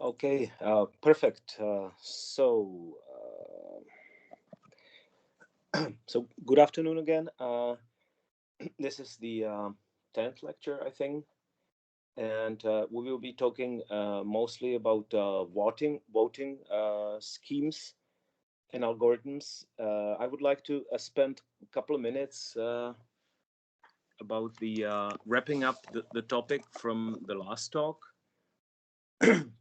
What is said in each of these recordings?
Okay, perfect. So good afternoon again. This is the 10th lecture, I think, and we will be talking mostly about voting schemes and algorithms. I would like to spend a couple of minutes about the wrapping up the topic from the last talk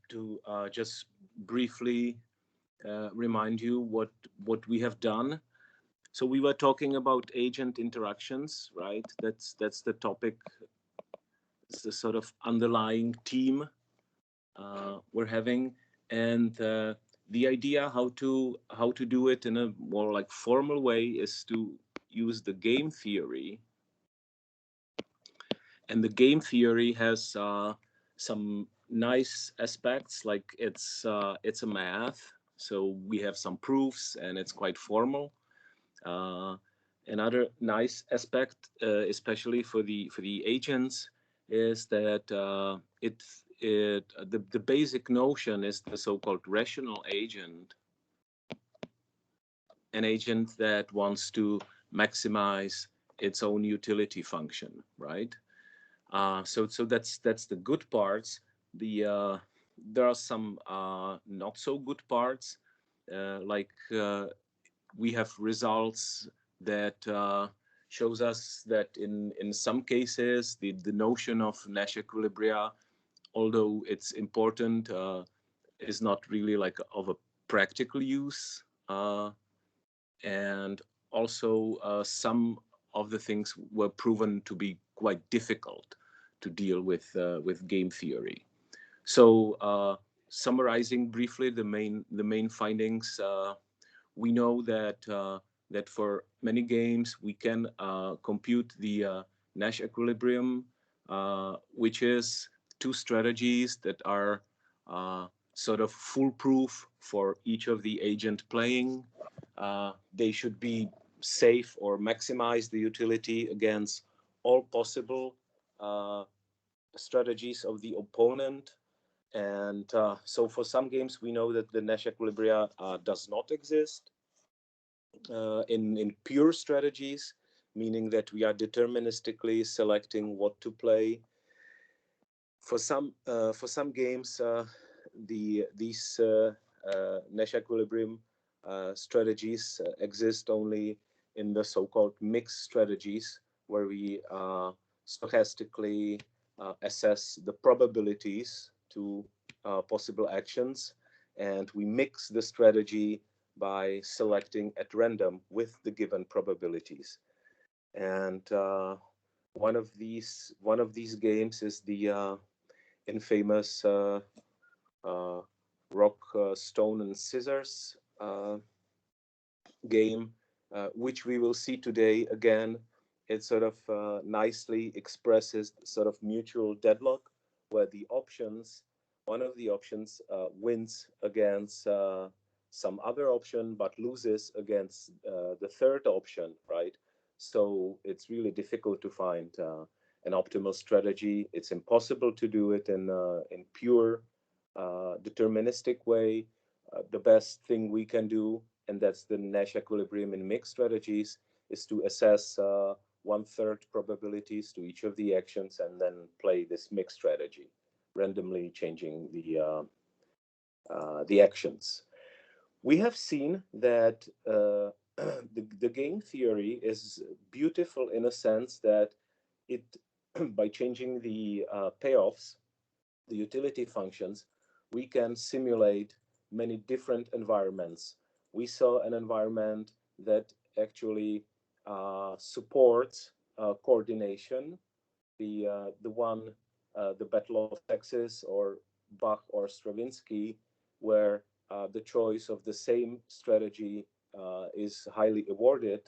to just briefly remind you what we have done. So we were talking about agent interactions, right? That's the topic. It's the sort of underlying theme we're having, and the idea how to do it in a more like formal way is to use the game theory, and the game theory has some nice aspects, like it's a math, so we have some proofs and it's quite formal. Uh, Another nice aspect, especially for the agents, is that the basic notion is the so-called rational agent, an agent that wants to maximize its own utility function, right? So that's the good parts. There are some not so good parts, like we have results that shows us that in some cases the notion of Nash equilibria, although it's important, is not really like of a practical use, and also some of the things were proven to be quite difficult to deal with game theory. So summarizing briefly the main findings. We know that for many games we can compute the Nash equilibrium, which is two strategies that are sort of foolproof for each of the agent playing. They should be safe or maximize the utility against all possible uh, strategies of the opponent. And so for some games, we know that the Nash equilibria does not exist in pure strategies, meaning that we are deterministically selecting what to play. For some games, these Nash equilibrium strategies exist only in the so-called mixed strategies, where we stochastically assess the probabilities to possible actions, and we mix the strategy by selecting at random with the given probabilities. And one of these games is the infamous uh, rock, stone, and scissors game, which we will see today again. It sort of nicely expresses sort of mutual deadlock, where one of the options wins against some other option, but loses against the third option, right? So it's really difficult to find an optimal strategy. It's impossible to do it in pure deterministic way. The best thing we can do, and that's the Nash equilibrium in mixed strategies, is to assess one-third probabilities to each of the actions and then play this mixed strategy, randomly changing the actions. We have seen that the game theory is beautiful in a sense that it, by changing the payoffs, the utility functions, we can simulate many different environments. We saw an environment that actually supports coordination, the Battle of Texas, or Bach or Stravinsky, where the choice of the same strategy is highly awarded.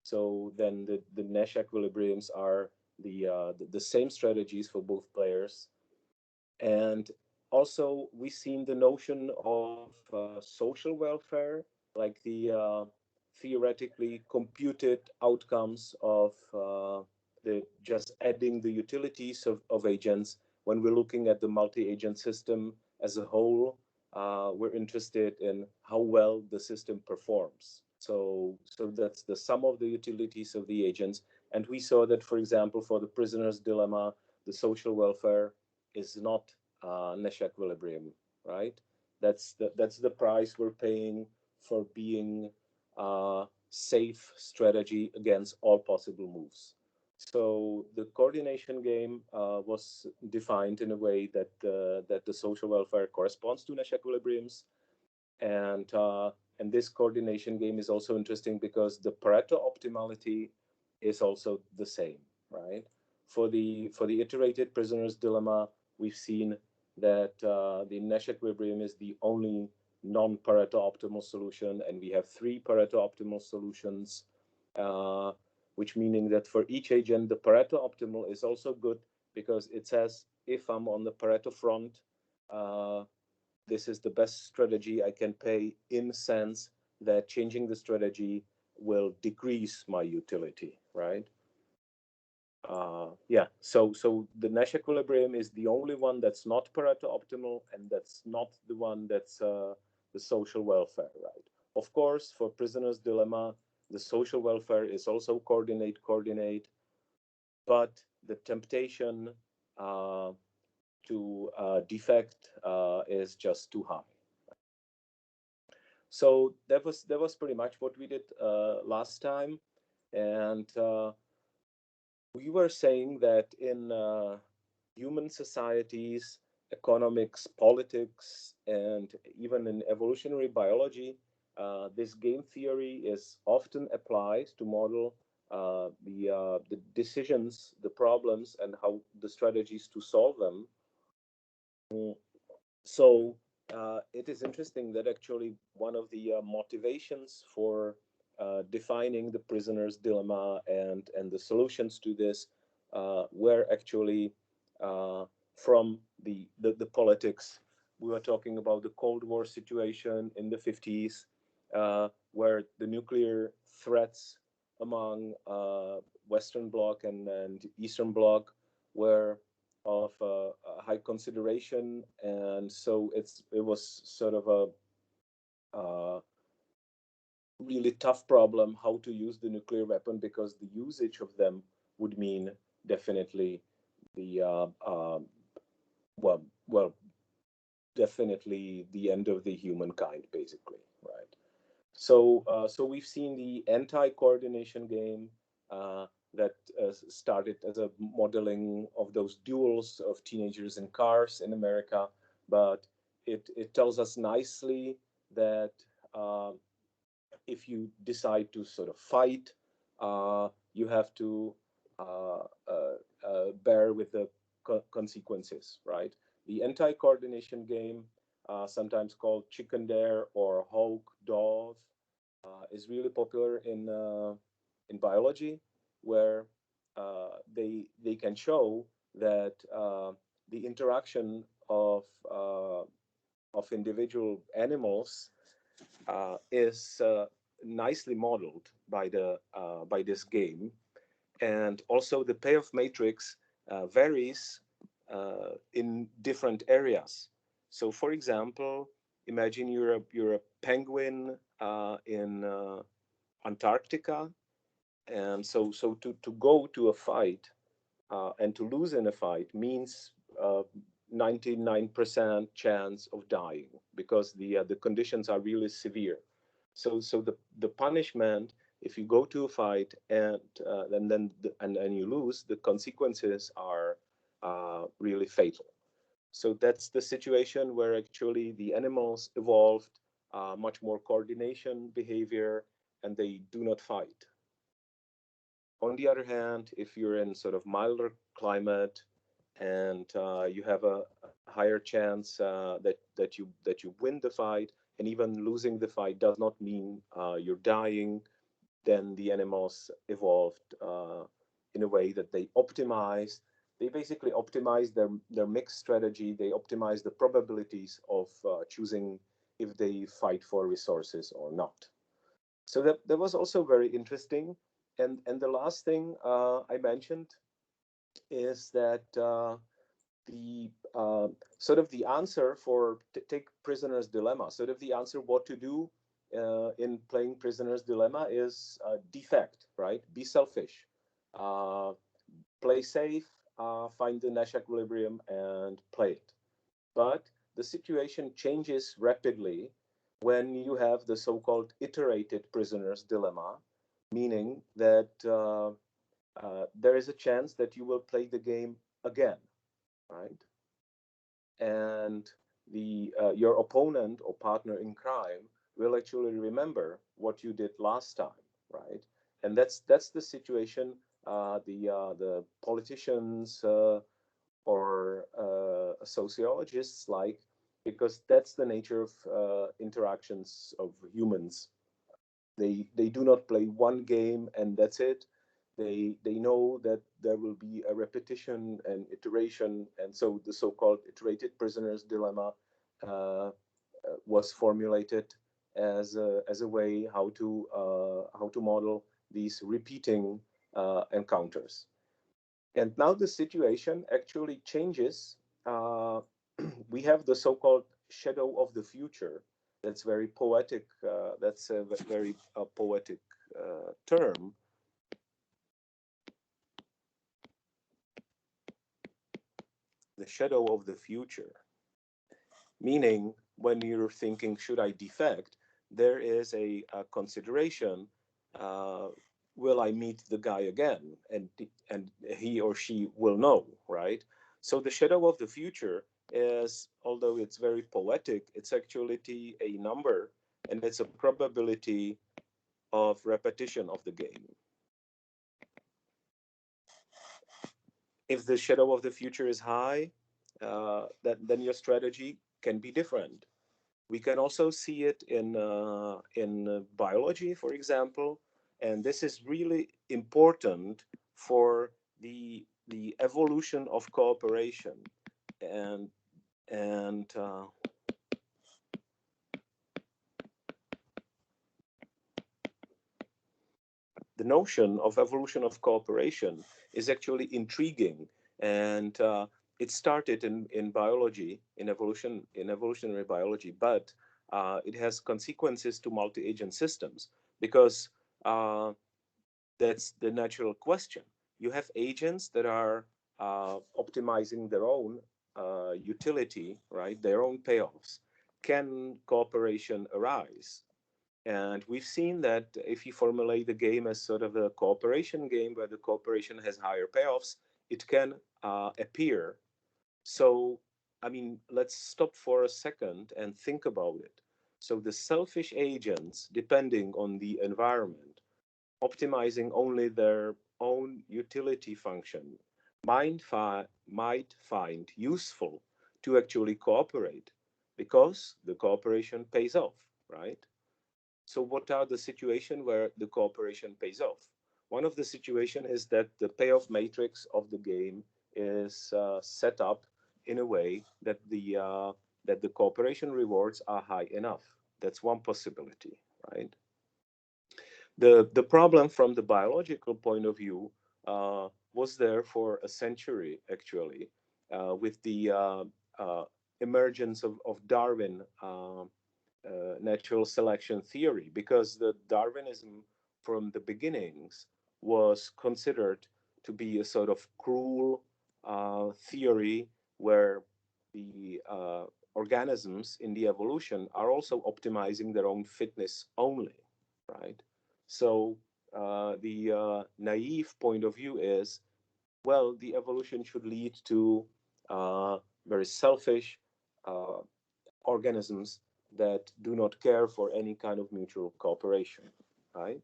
So then the Nash equilibriums are the same strategies for both players. And also, we've seen the notion of social welfare, like the theoretically computed outcomes of the just adding the utilities of agents when we're looking at the multi-agent system as a whole, we're interested in how well the system performs. So that's the sum of the utilities of the agents. And we saw that, for example, for the prisoner's dilemma, the social welfare is not Nash equilibrium, right? That's the price we're paying for being safe strategy against all possible moves. So the coordination game was defined in a way that that the social welfare corresponds to Nash equilibriums, and uh, and this coordination game is also interesting because the Pareto optimality is also the same, right? For the iterated prisoner's dilemma, we've seen that the Nash equilibrium is the only non-Pareto optimal solution, and we have three Pareto optimal solutions, uh, which meaning that for each agent, the Pareto optimal is also good because it says if I'm on the Pareto front, uh, this is the best strategy I can pay in sense that changing the strategy will decrease my utility, right? Yeah, so the Nash equilibrium is the only one that's not Pareto optimal, and that's not the one that's the social welfare, right? Of course, for prisoner's dilemma, the social welfare is also coordinate, but the temptation uh, to defect is just too high. So that was pretty much what we did last time, and we were saying that in human societies, economics, politics, and even in evolutionary biology, this game theory is often applied to model the decisions, the problems, and how the strategies to solve them. So it is interesting that actually one of the motivations for defining the prisoner's dilemma and the solutions to this were actually from the politics. We were talking about the Cold War situation in the 50s, where the nuclear threats among Western Bloc and Eastern Bloc were of high consideration, and so it was sort of a really tough problem how to use the nuclear weapon, because the usage of them would mean definitely the well well definitely the end of the humankind, basically, right? So we've seen the anti-coordination game that started as a modeling of those duels of teenagers in cars in America, but it tells us nicely that uh, if you decide to sort of fight, you have to bear with the consequences, right? The anti-coordination game, sometimes called chicken dare or hawk dove, is really popular in biology, where they can show that the interaction of individual animals is nicely modeled by this game, and also the payoff matrix varies in different areas. So, for example, imagine you're a penguin in Antarctica, and so to go to a fight and to lose in a fight means 99% chance of dying, because the conditions are really severe. So the punishment, if you go to a fight and you lose, the consequences are really fatal. So that's the situation where actually the animals evolved much more coordination behavior, and they do not fight. On the other hand, if you're in sort of milder climate and you have a higher chance that you win the fight, and even losing the fight does not mean you're dying, then the animals evolved in a way that they basically optimize their mixed strategy. They optimize the probabilities of choosing if they fight for resources or not. So that was also very interesting. And the last thing I mentioned is that the sort of the answer for take prisoner's dilemma. Sort of the answer what to do in playing prisoner's dilemma is defect, right? Be selfish, uh, play safe, find the Nash equilibrium, and play it. But the situation changes rapidly when you have the so-called iterated prisoner's dilemma, meaning that there is a chance that you will play the game again, right? And the your opponent or partner in crime will actually remember what you did last time, right? And that's the situation the politicians or sociologists like, because that's the nature of interactions of humans. They do not play one game and that's it. They know that there will be a repetition and iteration, and so the so-called iterated prisoner's dilemma was formulated as a way how to model these repeating encounters. And now the situation actually changes. Uh, we have the so-called shadow of the future. That's very poetic. That's a very poetic term. The shadow of the future, meaning when you're thinking, should I defect? There is a consideration. Uh, will I meet the guy again? And he or she will know, right? So the shadow of the future is, although it's very poetic, it's actually a number, and it's a probability of repetition of the game. If the shadow of the future is high, then your strategy can be different. We can also see it in biology, for example, and this is really important for the evolution of cooperation and and the notion of evolution of cooperation is actually intriguing, and it started in biology, in evolutionary biology, but it has consequences to multi-agent systems because uh, that's the natural question. You have agents that are optimizing their own utility, right? Their own payoffs. Can cooperation arise? And we've seen that if you formulate the game as sort of a cooperation game where the cooperation has higher payoffs, it can appear. So, I mean, let's stop for a second and think about it. So, the selfish agents, depending on the environment, optimizing only their own utility function, might find useful to actually cooperate because the cooperation pays off, right? So what are the situation where the cooperation pays off? One of the situation is that the payoff matrix of the game is set up in a way that the cooperation rewards are high enough. That's one possibility, right? The problem from the biological point of view was there for a century actually, with the emergence of Darwin natural selection theory, because the Darwinism from the beginnings was considered to be a sort of cruel theory where the organisms in the evolution are also optimizing their own fitness only, right? So the naive point of view is, well, the evolution should lead to uh, very selfish uh, organisms that do not care for any kind of mutual cooperation, right?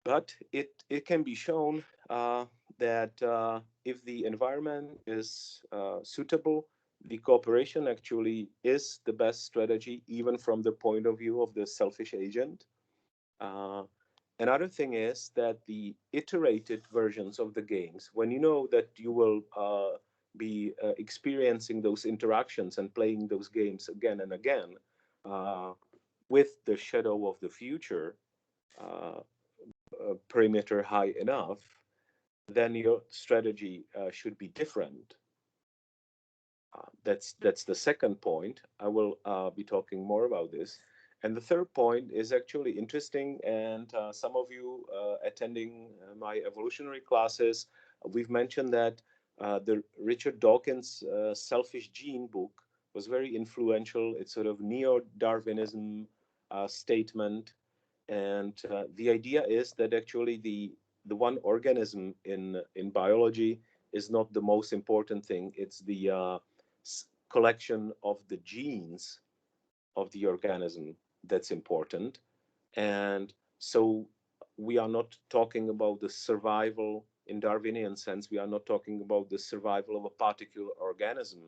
But it can be shown that if the environment is suitable, the cooperation actually is the best strategy, even from the point of view of the selfish agent. Uh, Another thing is that the iterated versions of the games, when you know that you will be experiencing those interactions and playing those games again and again, uh, with the shadow of the future uh, perimeter high enough, then your strategy should be different. That's the second point. I will be talking more about this. And the third point is actually interesting. And some of you attending my evolutionary classes, we've mentioned that the Richard Dawkins' Selfish Gene book was very influential. It's sort of neo-Darwinism statement, and the idea is that actually the one organism in biology is not the most important thing. It's the collection of the genes of the organism that's important. And so we are not talking about the survival in Darwinian sense. We are not talking about the survival of a particular organism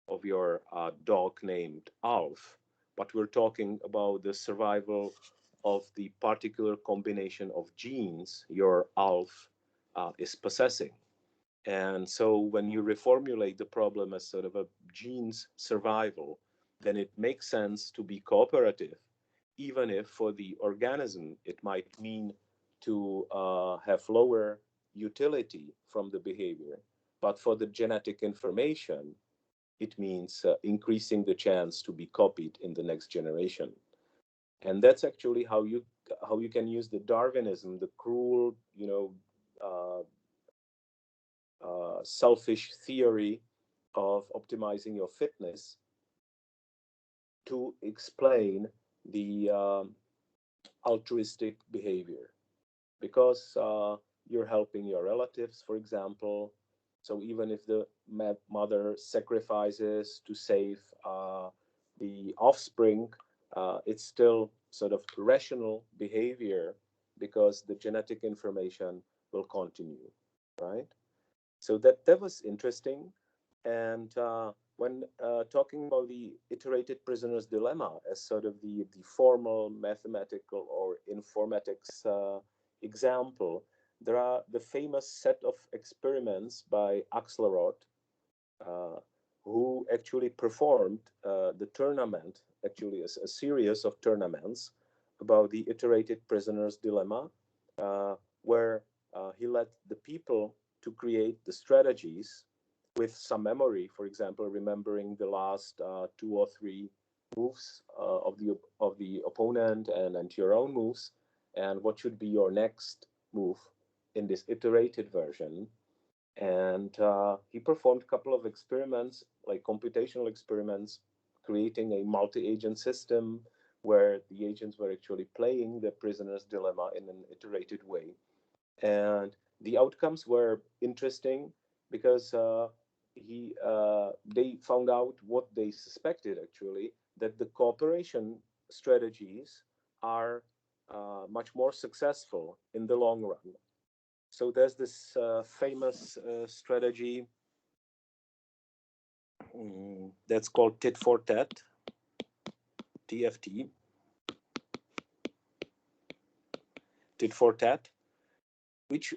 of your dog named Alf, but we're talking about the survival of the particular combination of genes your Alf is possessing. And so when you reformulate the problem as sort of a genes survival, then it makes sense to be cooperative, even if for the organism it might mean to have lower utility from the behavior. But for the genetic information, it means increasing the chance to be copied in the next generation. And that's actually how you can use the Darwinism, the cruel, uh, selfish theory of optimizing your fitness to explain the altruistic behavior, because you're helping your relatives, for example. So even if the mother sacrifices to save the offspring, it's still sort of rational behavior because the genetic information will continue, right? So that was interesting. And when talking about the iterated prisoner's dilemma as sort of the formal mathematical or informatics example, there are the famous set of experiments by Axelrod, uh, who actually performed the tournament, actually a series of tournaments about the iterated prisoner's dilemma, where he led the people to create the strategies with some memory, for example, remembering the last two or three moves of the opponent and your own moves, and what should be your next move in this iterated version. And he performed a couple of experiments, like computational experiments, creating a multi-agent system where the agents were actually playing the prisoner's dilemma in an iterated way. And the outcomes were interesting because they found out what they suspected, actually, that the cooperation strategies are much more successful in the long run. So there's this famous strategy that's called tit for tat, TFT, tit for tat, which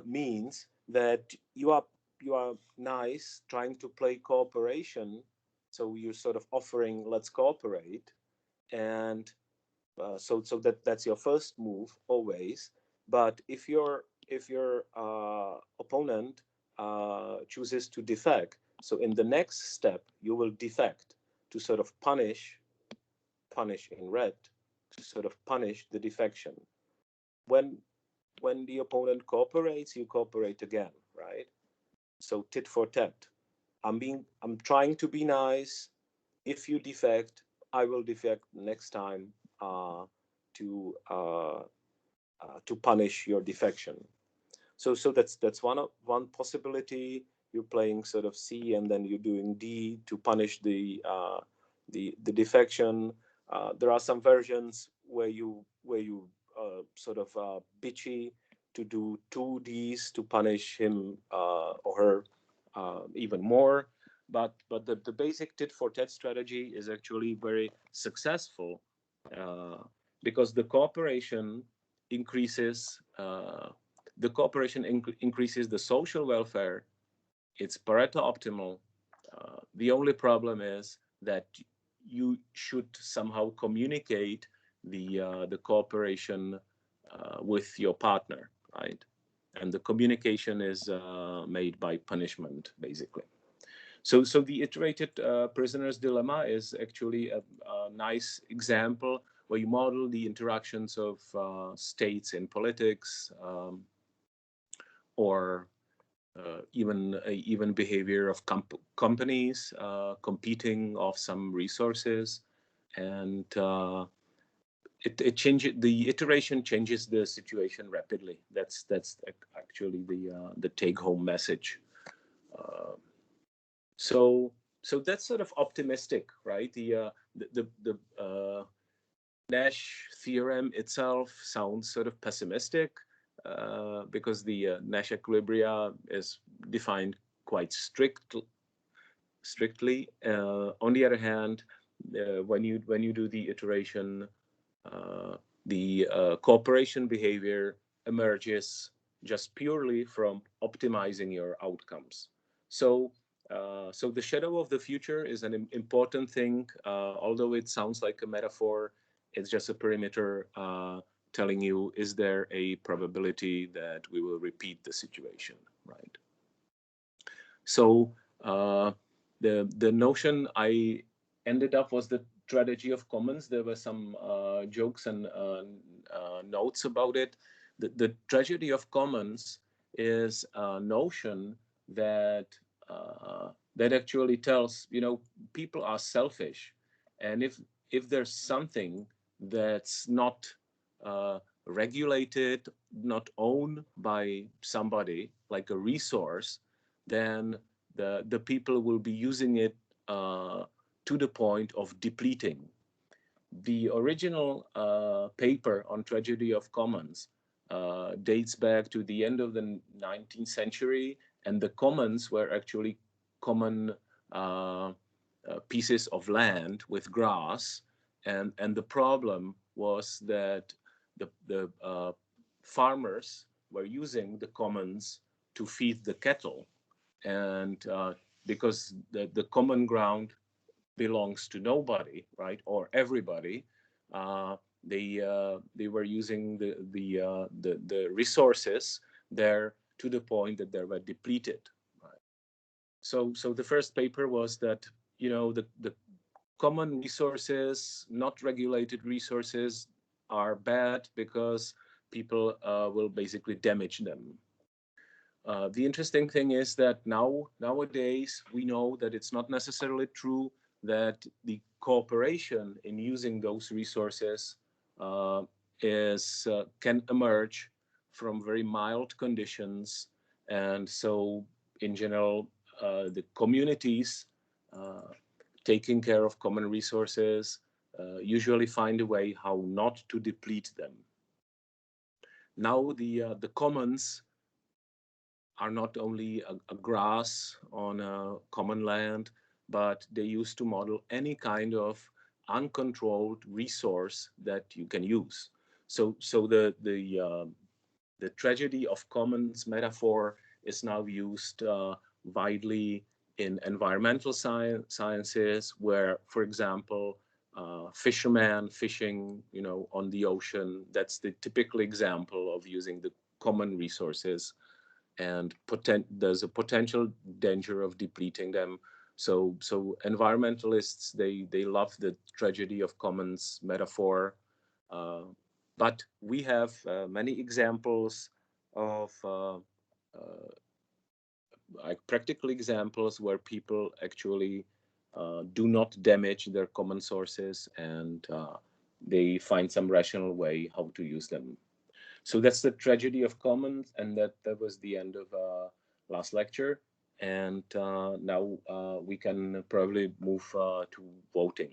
means that you are nice trying to play cooperation. So you're sort of offering, let's cooperate, and so that's your first move always. But if your opponent chooses to defect, so in the next step you will defect to sort of punish in red, to sort of punish the defection. When when the opponent cooperates, you cooperate again, right? So tit for tat. I'm trying to be nice. If you defect, I will defect next time to punish your defection. So that's one possibility. You're playing sort of C, and then you're doing D to punish the defection. There are some versions where you sort of bitchy to do two Ds to punish him or her even more. But the basic tit for tat strategy is actually very successful uh, because increases the cooperation increases the social welfare. It's Pareto optimal. The only problem is that you should somehow communicate the cooperation with your partner, right? And the communication is made by punishment, basically. So the iterated prisoner's dilemma is actually a nice example where you model the interactions of states in politics, or even behavior of companies competing of some resources, and it changes, the iteration changes the situation rapidly. That's actually the take home message. Uh, so so that's sort of optimistic, right? The Nash theorem itself sounds sort of pessimistic because the Nash equilibria is defined quite strictly. On the other hand, when you do the iteration, uh, the cooperation behavior emerges just purely from optimizing your outcomes. So, so the shadow of the future is an important thing, although it sounds like a metaphor. It's just a perimeter telling you, is there a probability that we will repeat the situation, right? So the notion I ended up was the tragedy of commons. There were some jokes and notes about it. The tragedy of commons is a notion that that actually tells, you know, people are selfish, and if there's something that's not regulated, not owned by somebody, like a resource, then the people will be using it to the point of depleting. The original paper on tragedy of commons dates back to the end of the 19th century, and the commons were actually common pieces of land with grass, and the problem was that the farmers were using the commons to feed the cattle, and because the common ground belongs to nobody, right, or everybody, they were using the resources there to the point that they were depleted. Right? So the first paper was that, you know, the common resources, not regulated resources, are bad because people will basically damage them. The interesting thing is that nowadays we know that it's not necessarily true that the cooperation in using those resources uh, is can emerge from very mild conditions, and so in general, the communities uh, taking care of common resources usually find a way how not to deplete them. Now the commons are not only a grass on a common land, but they used to model any kind of uncontrolled resource that you can use. So the tragedy of commons metaphor is now used widely in environmental sciences, where, for example, fishermen fishing, you know, on the ocean. That's the typical example of using the common resources, and there's a potential danger of depleting them. So environmentalists, they love the tragedy of commons metaphor, uh, but we have many examples of like practical examples where people actually do not damage their common sources, and they find some rational way how to use them. So that's the tragedy of commons, and that was the end of last lecture. And now we can probably move to voting.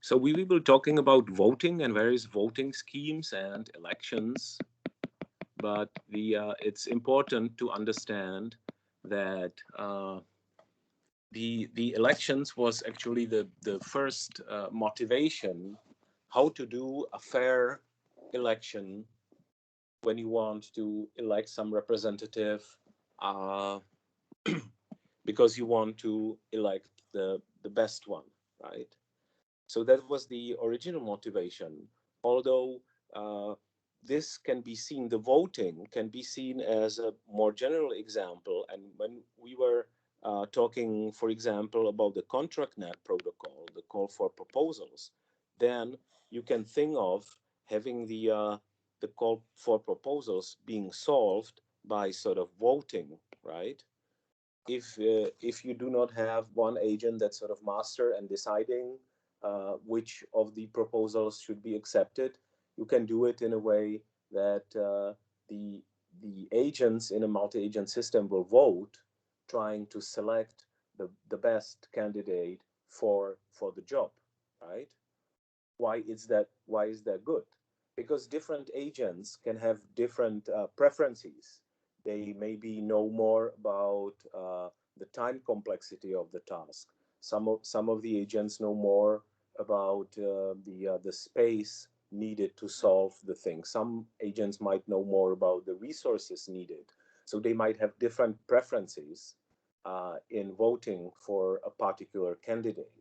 So we will be talking about voting and various voting schemes and elections, but it's important to understand that the elections was actually the first motivation how to do a fair election when you want to elect some representative. because you want to elect the best one, right? So that was the original motivation. Although this can be seen, the voting can be seen as a more general example. And when we were talking, for example, about the contract net protocol, the call for proposals, then you can think of having the call for proposals being solved by sort of voting, right? If you do not have one agent that's sort of master and deciding which of the proposals should be accepted, you can do it in a way that the the agents in a multi-agent system will vote, trying to select the best candidate for the job, right? Why is that good? Because different agents can have different preferences. They maybe know more about the time complexity of the task. Some of the agents know more about the space needed to solve the thing. Some agents might know more about the resources needed. So they might have different preferences in voting for a particular candidate,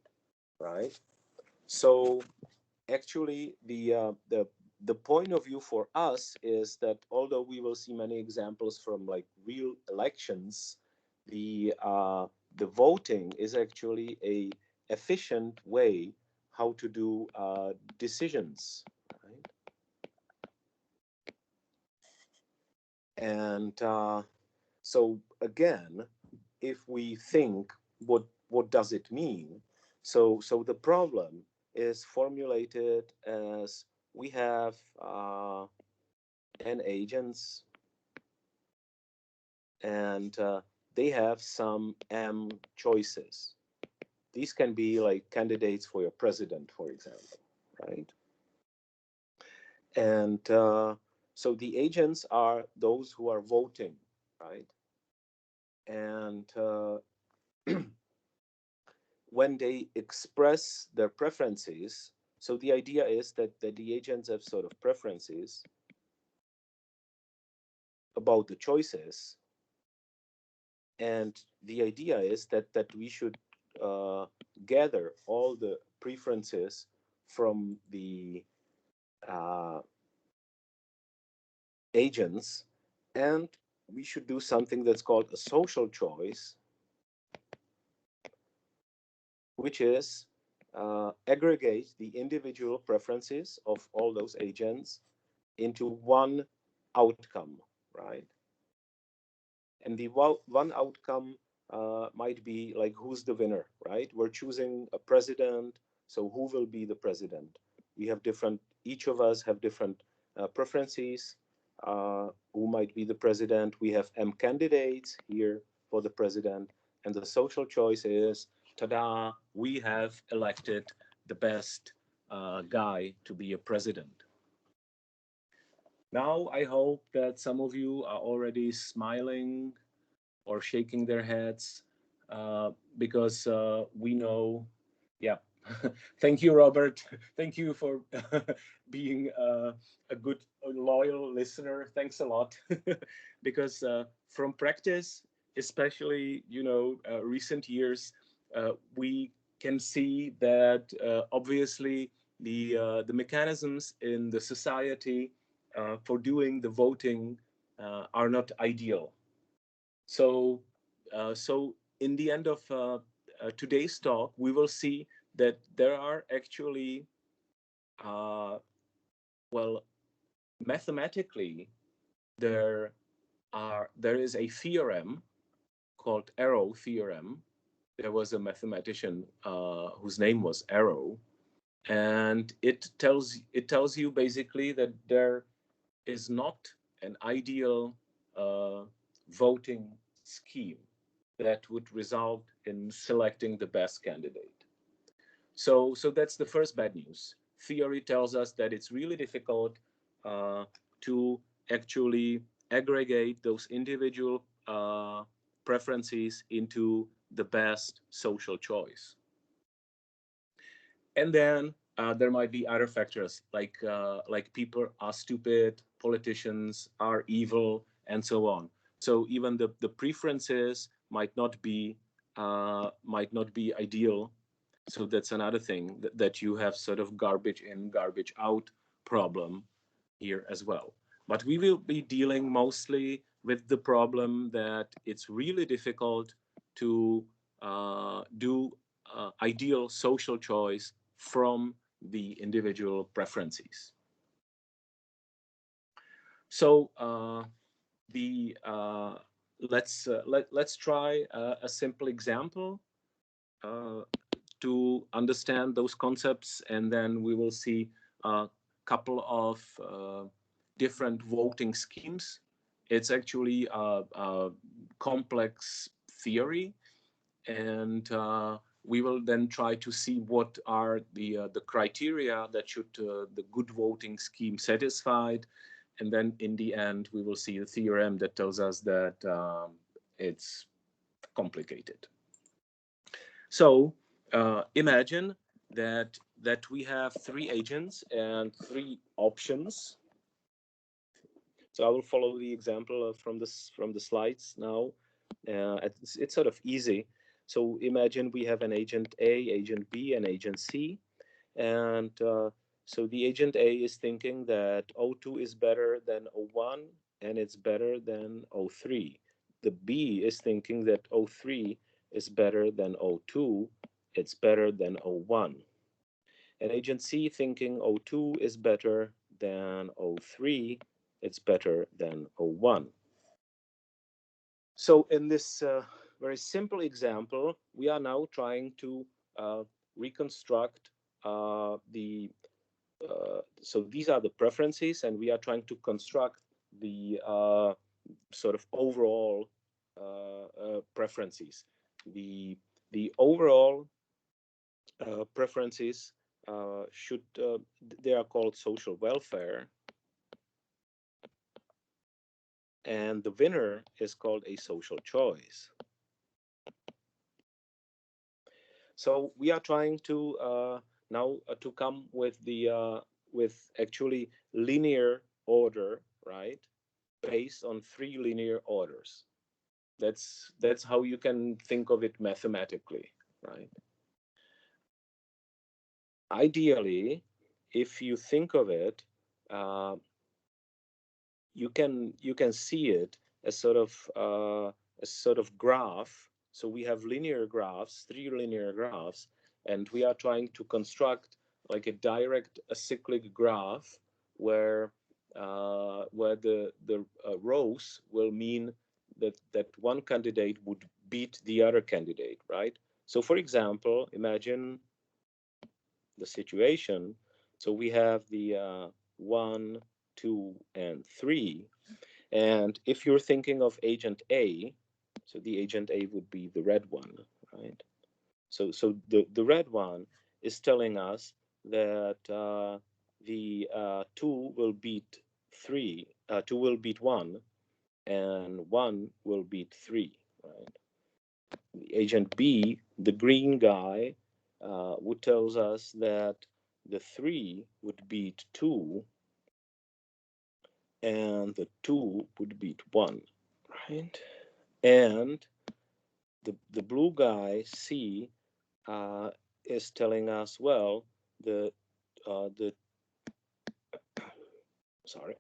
right? So actually the point of view for us is that although we will see many examples from like real elections, the voting is actually a efficient way how to do decisions, right? And so again, if we think what does it mean, so the problem is formulated as we have n agents, and they have some m choices. These can be like candidates for your president, for example, right? And so the agents are those who are voting, right? And when they express their preferences, so the idea is that the agents have sort of preferences about the choices, and the idea is that we should uh, gather all the preferences from the uh, agents, and we should do something that's called a social choice, which is aggregate the individual preferences of all those agents into one outcome, right? And the one outcome might be like who's the winner, right? We're choosing a president, so who will be the president? We have different, each of us have different preferences. Who might be the president? We have M candidates here for the president, and the social choice is, ta-da, we have elected the best guy to be a president. Now, I hope that some of you are already smiling or shaking their heads because we know, yeah. Thank you, Robert. Thank you for being a good, loyal listener. Thanks a lot. Because from practice, especially, recent years, we can see that obviously the mechanisms in the society for doing the voting are not ideal. So in the end of today's talk, we will see that there are actually, uh, well, mathematically, there is a theorem called Arrow theorem. There was a mathematician whose name was Arrow, and it tells you basically that there is not an ideal voting scheme that would result in selecting the best candidate. So that's the first bad news. Theory tells us that it's really difficult to actually aggregate those individual preferences into the best social choice. And then there might be other factors like people are stupid, politicians are evil, and so on. So even the preferences might not be ideal. So that's another thing, that you have sort of garbage in, garbage out problem here as well. But we will be dealing mostly with the problem that it's really difficult to do ideal social choice from the individual preferences. So the let's try a simple example uh, to understand those concepts, and then we will see a couple of different voting schemes. It's actually a complex theory, and we will then try to see what are the criteria that should the good voting scheme satisfied, and then in the end we will see a theorem that tells us that it's complicated. So imagine that we have three agents and three options. So I will follow the example from the slides now. It's sort of easy. So imagine we have an agent A, agent B, and agent C, and so the agent A is thinking that O2 is better than O1 and it's better than O3. The B is thinking that O3 is better than O2, it's better than O1. And agent C thinking O2 is better than O3, it's better than O1. So in this very simple example, we are now trying to reconstruct so these are the preferences, and we are trying to construct the sort of overall preferences. The overall preferences should they are called social welfare, and the winner is called a social choice. So we are trying to now to come with the with actually linear order, right? Based on three linear orders. That's how you can think of it mathematically, right? Ideally, if you think of it, uh, you can see it as sort of graph. So we have linear graphs, three linear graphs, and we are trying to construct like a direct acyclic graph where the rows will mean that one candidate would beat the other candidate, right? So for example, imagine the situation. So we have the 1, 2, and 3. And if you're thinking of agent A, so the agent A would be the red one, right? So the red one is telling us that the 2 will beat 3, 2 will beat 1, and 1 will beat 3, right? The agent B, the green guy, would tells us that the 3 would beat 2, and the 2 would beat 1, right? And the blue guy, C, is telling us, well, the sorry,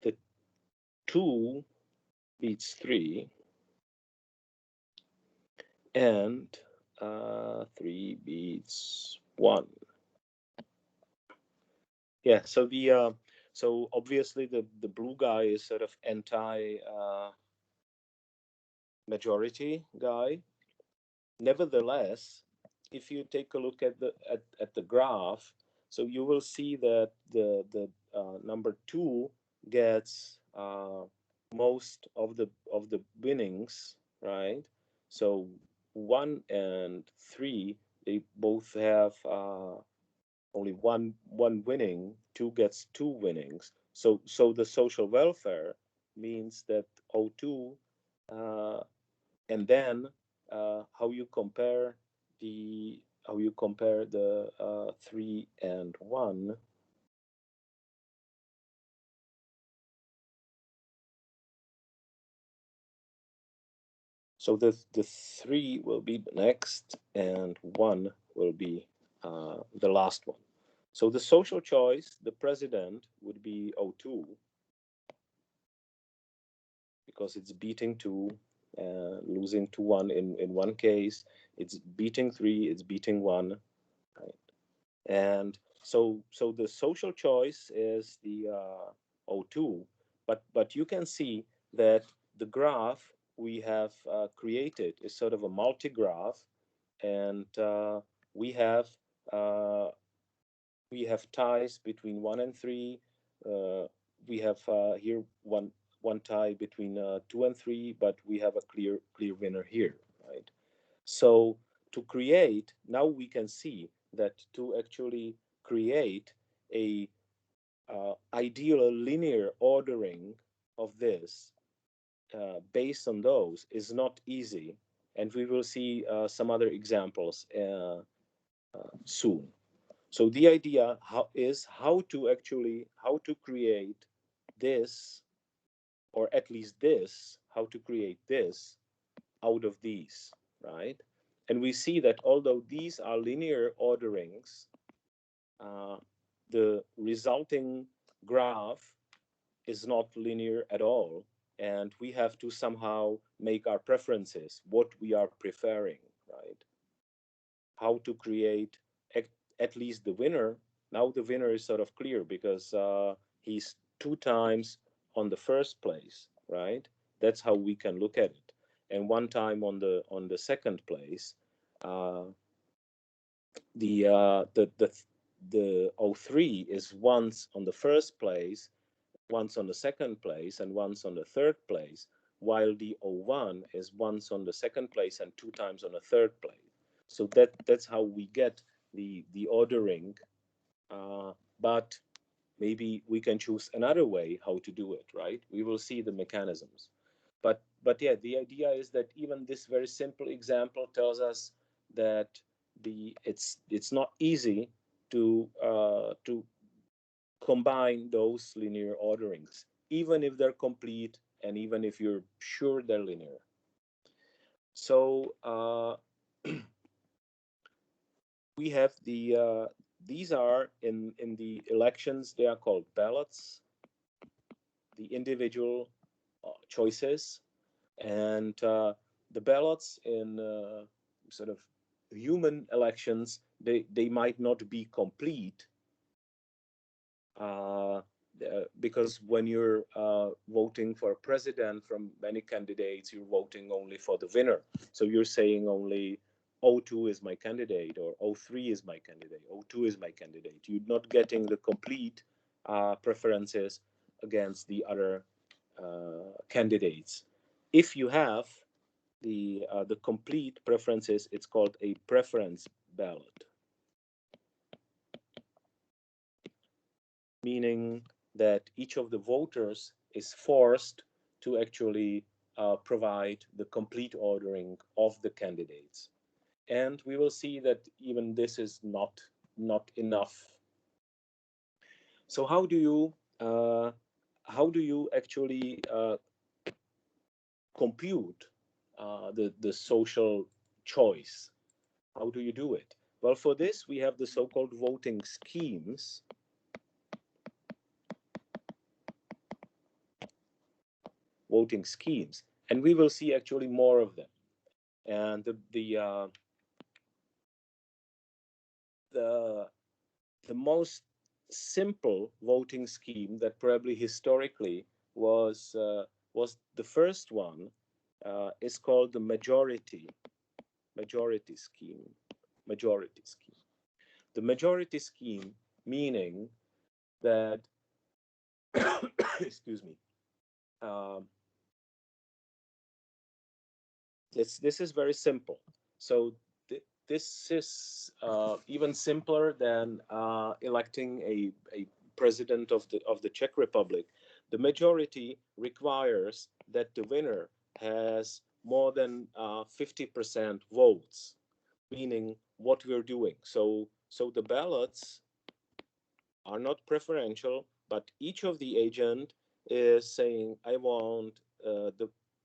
the 2 beats 3, and 3 beats 1. Yeah, so the so obviously the blue guy is sort of anti majority guy. Nevertheless, if you take a look at the graph, so you will see that the number 2 gets most of the winnings, right? So 1 and 3, they both have only one winning. 2 gets 2 winnings. So the social welfare means that O2 and then how you compare the 3 and 1. So the 3 will be next, and 1 will be the last one. So the social choice, the president, would be O2 because it's beating 2, losing to 1 in one case. It's beating 3, it's beating 1, right? And so the social choice is the O2, but you can see that the graph we have created is sort of a multi-graph, and we have uh, we have ties between 1 and 3. Uh, we have here one tie between 2 and 3, but we have a clear winner here, right? So to create, now we can see that to actually create a ideal linear ordering of this based on those is not easy, and we will see some other examples soon. So the idea is how to create this, or at least this, how to create this out of these, right? And we see that although these are linear orderings, uh, the resulting graph is not linear at all. And we have to somehow make our preferences, what we are preferring, right? How to create at, at least the winner. Now the winner is sort of clear because he's 2 times on the first place, right? That's how we can look at it, and 1 time on the second place. Uh, the O3 is once on the first place, once on the second place, and once on the third place, while the O1 is once on the second place and 2 times on the third place. So that's how we get the ordering. But maybe we can choose another way how to do it, right? We will see the mechanisms. But yeah, the idea is that even this very simple example tells us that it's not easy to combine those linear orderings, even if they're complete and even if you're sure they're linear. So we have these are in the elections, they are called ballots, the individual choices, and the ballots in sort of human elections, they might not be complete, uh, because when you're voting for a president from many candidates, you're voting only for the winner. So you're saying only O2 is my candidate, or O3 is my candidate, O2 is my candidate. You're not getting the complete preferences against the other candidates. If you have the complete preferences, it's called a preference ballot, meaning that each of the voters is forced to actually provide the complete ordering of the candidates. And we will see that even this is not enough. So how do you actually compute the social choice? How do you do it? Well, for this we have the so-called voting schemes. Voting schemes, and we will see actually more of them. And the the most simple voting scheme that probably historically was the first one is called the majority scheme. Majority scheme. The majority scheme, meaning that excuse me. Um, this is very simple. So this is even simpler than electing a president of the Czech Republic. The majority requires that the winner has more than 50% votes, meaning what we're doing. So the ballots are not preferential, but each of the agent is saying, I want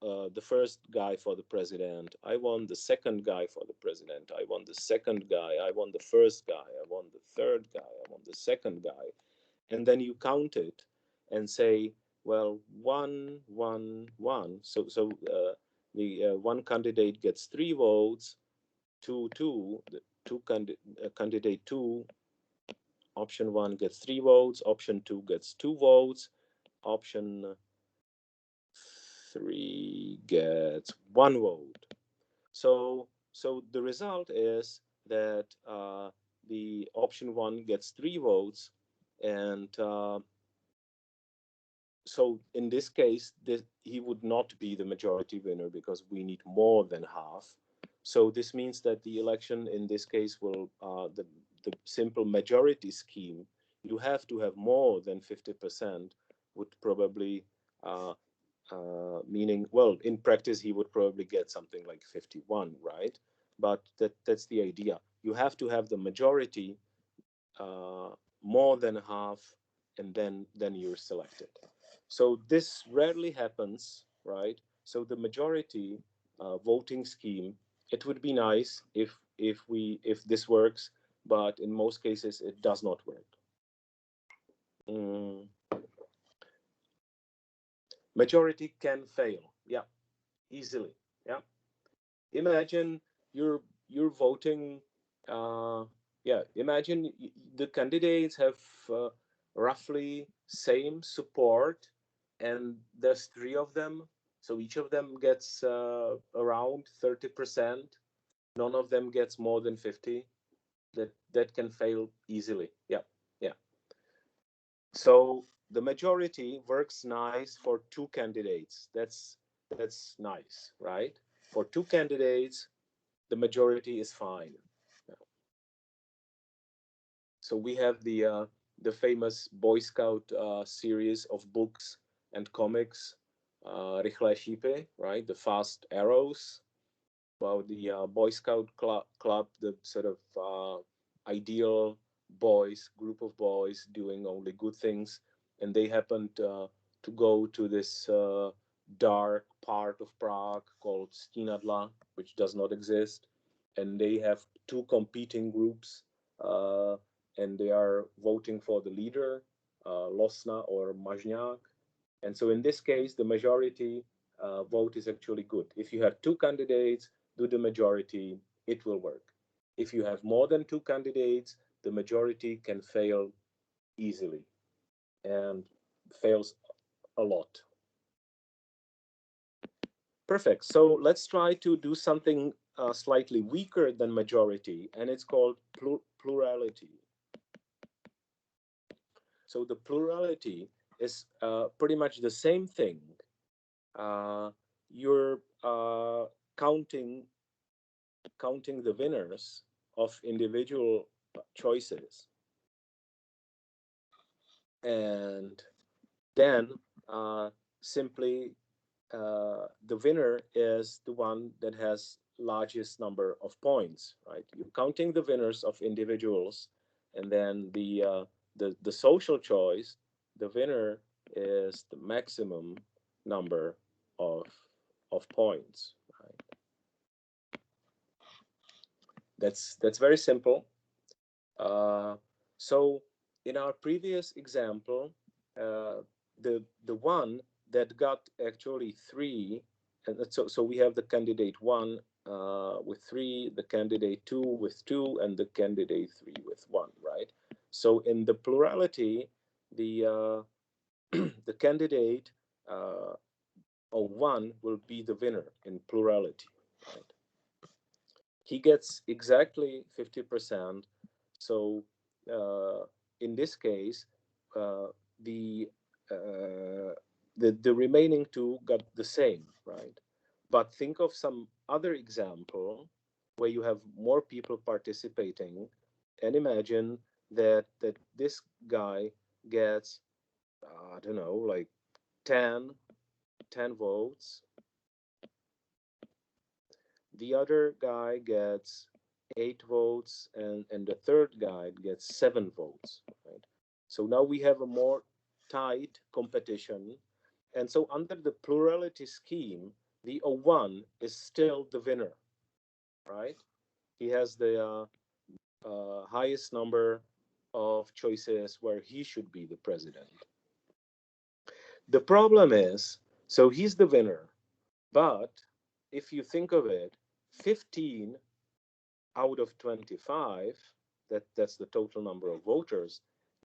the first guy for the president. I want the second guy for the president. I want the second guy. I want the first guy. I want the third guy. I want the second guy. And then you count it and say, well, one, one, one. So the one candidate gets 3 votes, two, two. The candidate two, option one gets 3 votes. Option two gets 2 votes. Option three gets 1 vote. So the result is that the option one gets 3 votes, and so in this case, he would not be the majority winner because we need more than half. So this means that the election in this case will the simple majority scheme. You have to have more than 50%. Would probably meaning, well, in practice he would probably get something like 51, right? But that's the idea. You have to have the majority, uh, more than half, and then you're selected. So this rarely happens, right? So the majority voting scheme, it would be nice if this works, but in most cases it does not work. Mm, majority can fail, yeah, easily, yeah. Imagine you're voting, uh, yeah, imagine the candidates have roughly same support, and there's 3 of them, so each of them gets around 30%. None of them gets more than 50. That can fail easily, yeah, yeah. So the majority works nice for 2 candidates. That's nice, right? For 2 candidates, the majority is fine. So we have the famous Boy Scout series of books and comics, Rychlé šípy, right? The fast arrows, about the Boy Scout club, the sort of ideal boys, group of boys doing only good things, and they happened to go to this dark part of Prague called Stínadla, which does not exist, and they have 2 competing groups, uh, and they are voting for the leader, Losna or Mazňák. And so in this case, the majority vote is actually good. If you have 2 candidates, do the majority, it will work. If you have more than 2 candidates, the majority can fail easily and fails a lot. Perfect. So let's try to do something slightly weaker than majority, and it's called plurality. So the plurality is pretty much the same thing. You're counting the winners of individual choices, and then simply the winner is the one that has largest number of points, right? You're counting the winners of individuals, and then the social choice, the winner is the maximum number of points, right? That's very simple. So in our previous example, the one that got actually 3, and so we have the candidate 1 with 3, the candidate 2 with 2, and the candidate 3 with 1, right? So in the plurality, the the candidate of 1 will be the winner in plurality, right? He gets exactly 50%. So in this case, uh, the, uh, the remaining 2 got the same, right? But think of some other example where you have more people participating, and imagine that this guy gets, I don't know, like 10 votes. The other guy gets 8 votes, and the third guy gets 7 votes, right? So now we have a more tight competition. And so under the plurality scheme, the O1 is still the winner, right? He has the highest number of choices where he should be the president. The problem is, so he's the winner, but if you think of it, 15 out of 25, that's the total number of voters,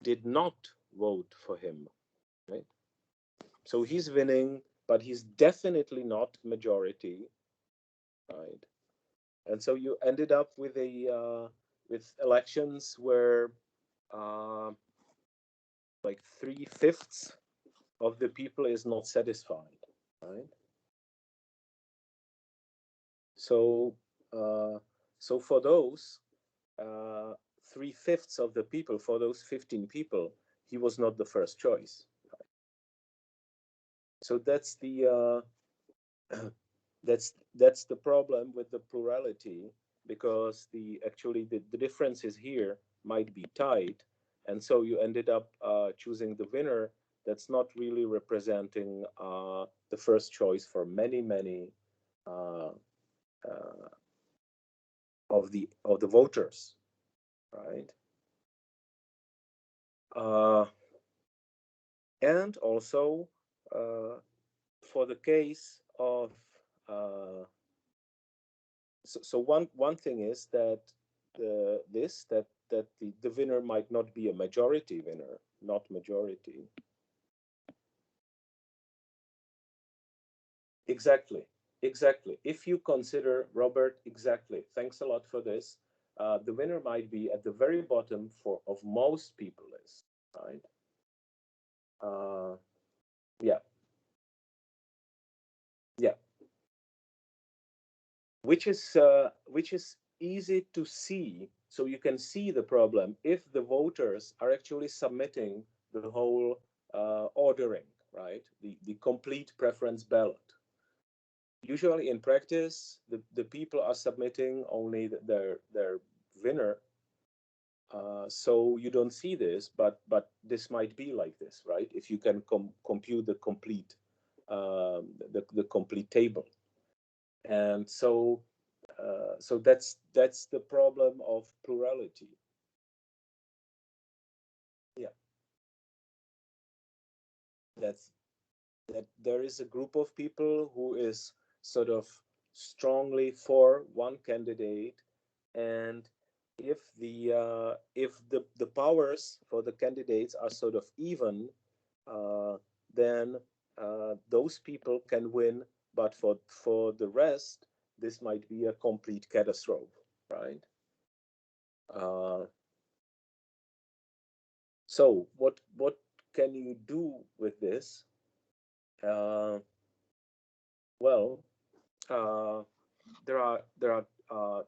did not vote for him, right? So he's winning, but he's definitely not majority, right? And so you ended up with a with elections where uh, like 3/5 of the people is not satisfied, right? So so for those uh, 3/5 of the people, for those 15 people, he was not the first choice. So that's the that's the problem with the plurality, because the differences here might be tight, and so you ended up choosing the winner that's not really representing the first choice for many uh, uh, of the voters, right? Uh, and also uh, for the case of so one thing is that the winner might not be a majority winner, not majority. Exactly, exactly. If you consider Robert, exactly. Thanks a lot for this. The winner might be at the very bottom for of most people list, right? Uh, yeah, yeah. Which is easy to see, so you can see the problem if the voters are actually submitting the whole ordering, right, the complete preference ballot. Usually in practice the people are submitting only their winner, so you don't see this, but this might be like this, right, if you can compute the complete the complete table. And so so that's the problem of plurality. Yeah, that's that there is a group of people who is sort of strongly for one candidate, and if the powers for the candidates are sort of even, uh, then those people can win, but for the rest this might be a complete catastrophe, right? uh, So what can you do with this? Uh, well, uh, there are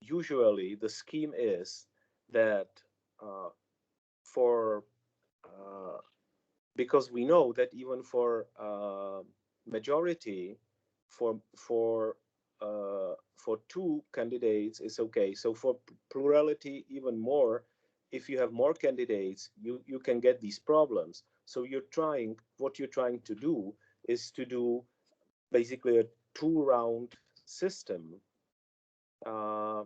usually the scheme is that uh, for because we know that even for majority, for two candidates is okay. So for plurality even more, if you have more candidates, you can get these problems. So what you're trying to do is to do basically a two-round system. uh,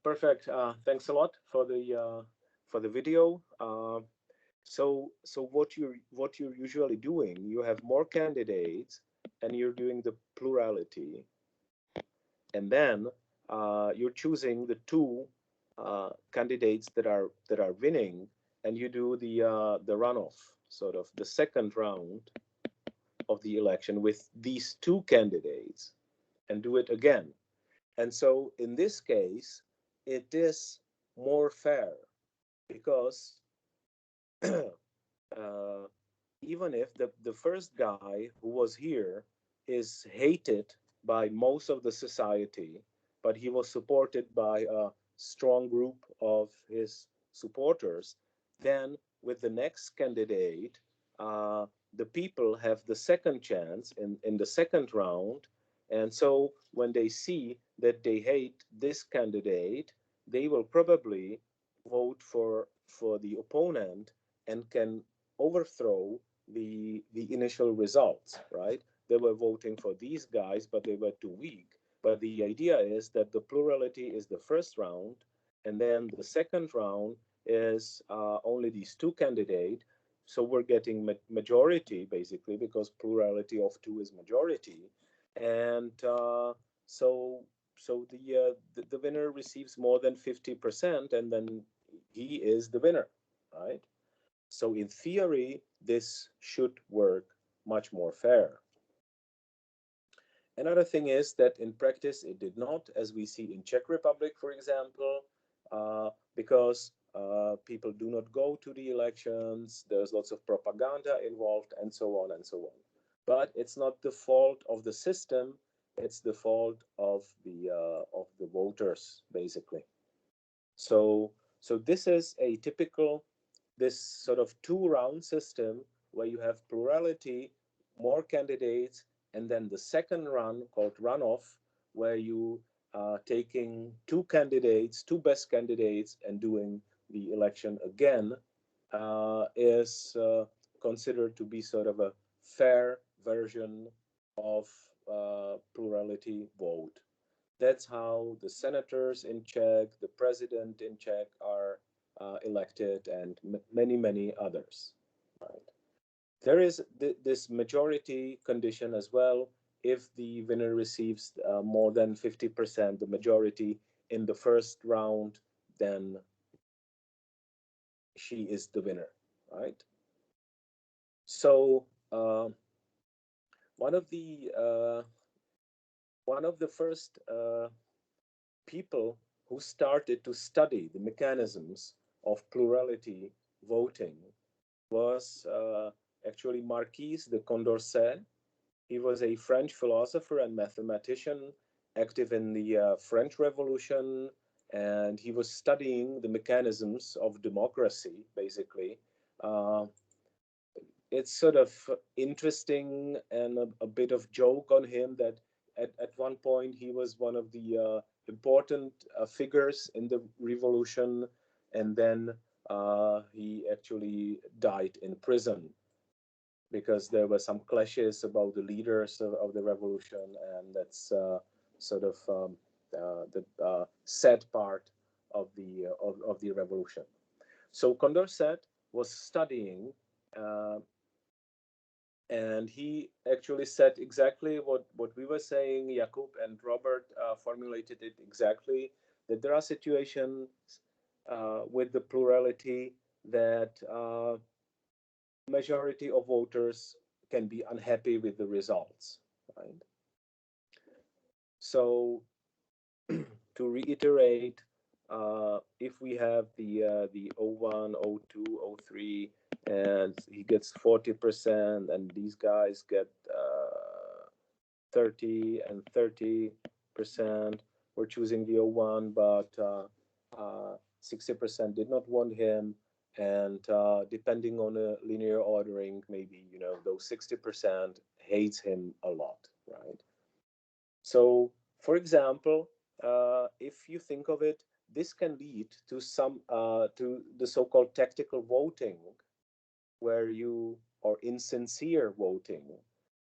Perfect. Thanks a lot for the video. So what you're usually doing, you have more candidates, and you're doing the plurality, and then you're choosing the two candidates that are winning, and you do the runoff, sort of the second round of the election with these two candidates, and do it again. And so in this case, it is more fair, because uh, even if the first guy who was here is hated by most of the society, but he was supported by a strong group of his supporters, then with the next candidate, the people have the second chance in the second round. And so when they see that they hate this candidate, they will probably vote for the opponent, and can overthrow the initial results, right? They were voting for these guys, but they were too weak. But the idea is that the plurality is the first round, and then the second round is only these two candidates. So we're getting majority basically because plurality of two is majority, and so the winner receives more than 50%, and then he is the winner, right? So in theory, this should work much more fair. Another thing is that in practice it did not, as we see in Czech Republic, for example, because people do not go to the elections, there's lots of propaganda involved, and so on and so on. But it's not the fault of the system, it's the fault of the voters, basically. So this is a typical, this sort of two-round system where you have plurality, more candidates, and then the second run called runoff, where you are taking two candidates, two best candidates, and doing the election again, is considered to be sort of a fair version of plurality vote. That's how the senators in Czech, the president in Czech are elected, and many, many others. Right. There is this majority condition as well. If the winner receives more than 50%, the majority in the first round, then she is the winner, right? So one of the first people who started to study the mechanisms of plurality voting was actually Marquis de Condorcet. He was a French philosopher and mathematician active in the French Revolution, and he was studying the mechanisms of democracy, basically. Uh, it's sort of interesting and a bit of joke on him that at one point he was one of the important figures in the revolution, and then he actually died in prison because there were some clashes about the leaders of the revolution, and that's sort of the sad part of the revolution. So Condorcet was studying, uh, and he actually said exactly what we were saying. Jakub and Robert formulated it exactly, that there are situations with the plurality that majority of voters can be unhappy with the results, right? So to reiterate, if we have the O1, O2, O3, and he gets 40%, and these guys get 30 and 30%, we're choosing the O1, but 60% did not want him, and depending on a linear ordering, maybe those 60% hates him a lot, right? So, for example, if you think of it, this can lead to to the so-called tactical voting, where you or insincere voting,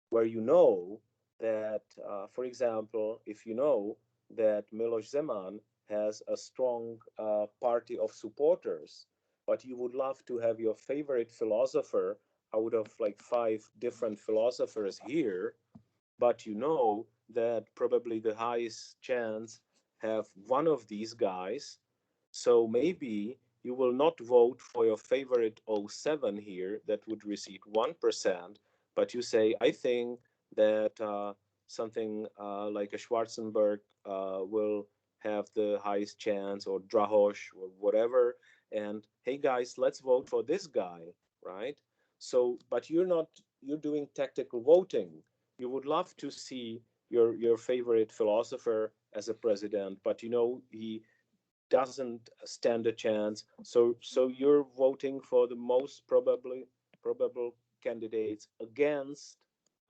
where you know that, for example, if you know that Miloš Zeman has a strong party of supporters, but you would love to have your favorite philosopher out of like 5 different philosophers here, but you know that probably the highest chance have one of these guys. So maybe you will not vote for your favorite O7 here that would receive 1%, but you say, I think that something like a Schwarzenberg will have the highest chance, or Drahosh, or whatever. And hey guys, let's vote for this guy, right? So, but you're doing tactical voting. You would love to see your favorite philosopher as a president, but he doesn't stand a chance. So you're voting for the most probable candidates against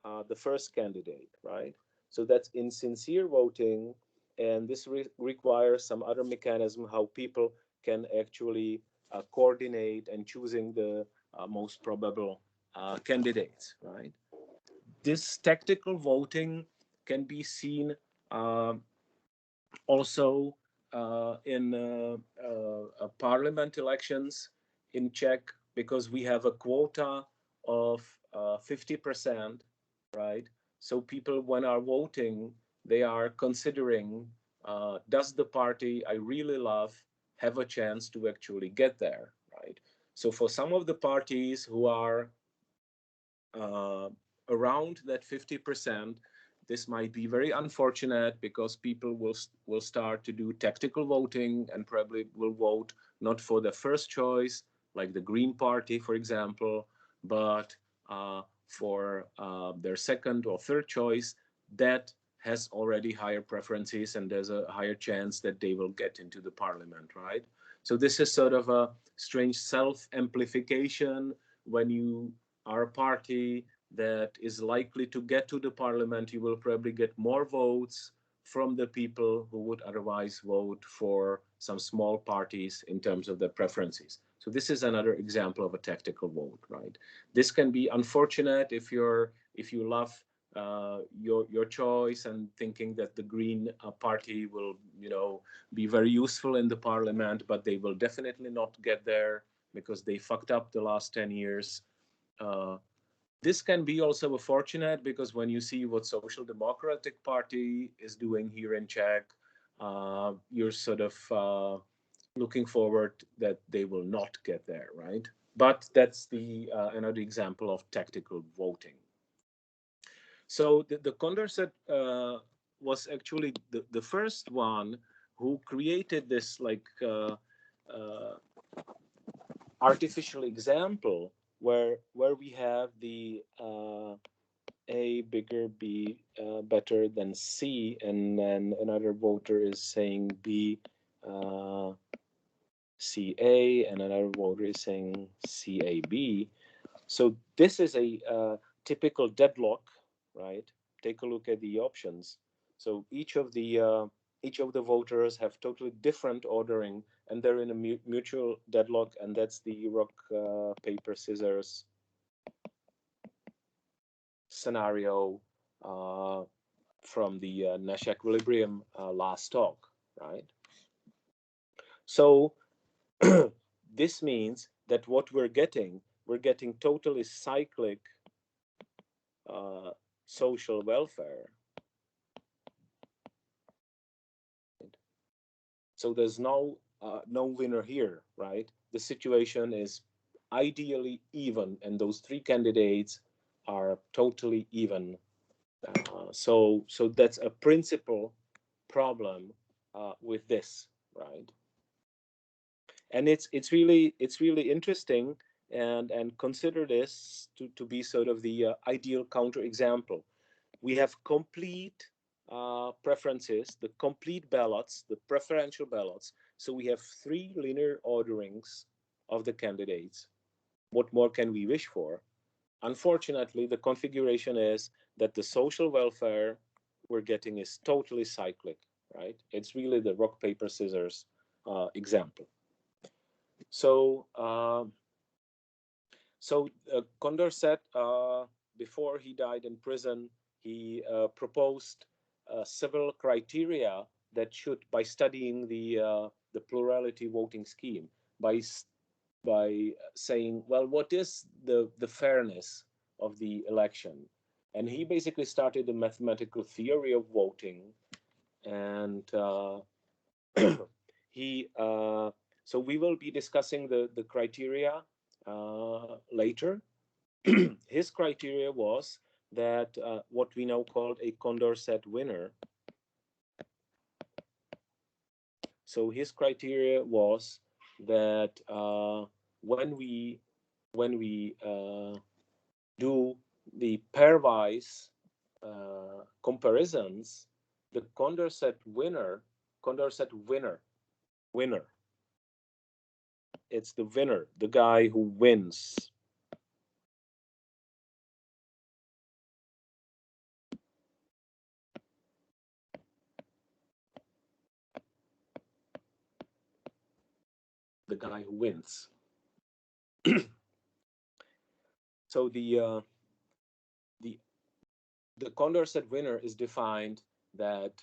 the first candidate, right? So that's insincere voting, and this requires some other mechanism how people can actually coordinate and choosing the most probable candidates, right? This tactical voting can be seen also in parliament elections in Czech, because we have a quota of 50%, right? So people, when are voting, they are considering, does the party I really love have a chance to actually get there, right? So for some of the parties who are uh, around that 50%, this might be very unfortunate, because people will start to do tactical voting and probably will vote not for the first choice, like the Green Party, for example, but for their second or third choice that has already higher preferences, and there's a higher chance that they will get into the parliament, right? So this is sort of a strange self-amplification. When you are a party that is likely to get to the parliament, you will probably get more votes from the people who would otherwise vote for some small parties in terms of their preferences. So this is another example of a tactical vote, right? This can be unfortunate if you love your choice and thinking that the Green Party will, be very useful in the parliament, but they will definitely not get there because they fucked up the last 10 years. Uh, this can be also fortunate, because when you see what Social Democratic Party is doing here in Czech, you're sort of looking forward that they will not get there, right? But that's the another example of tactical voting. So the Condorcet was actually the first one who created this uh, artificial example where we have the A bigger, B better than C, and then another voter is saying B CA, and another voter is saying CAB. So this is a typical deadlock, right? Take a look at the options. So each of the voters have totally different ordering, and they're in a mutual deadlock, and that's the rock paper scissors scenario from the Nash equilibrium last talk, right? So this means that what we're getting totally cyclic uh, social welfare. So there's no winner here, right? The situation is ideally even, and those three candidates are totally even. So that's a principal problem with this, right? And it's really interesting, and consider this to be sort of the ideal counterexample. We have complete preferences, the complete ballots, the preferential ballots. So we have three linear orderings of the candidates. What more can we wish for? Unfortunately, the configuration is that the social welfare we're getting is totally cyclic, right? It's really the rock, paper, scissors example. So, Condorcet, before he died in prison, he proposed several criteria that should, by studying the plurality voting scheme, by saying, well, what is the fairness of the election? And he basically started a mathematical theory of voting, and he so we will be discussing the criteria later. His criteria was that what we now called a Condorcet winner. So his criteria was that when we do the pairwise comparisons, the Condorcet winner, it's the winner, the guy who wins. The guy who wins. So the the Condorcet winner is defined that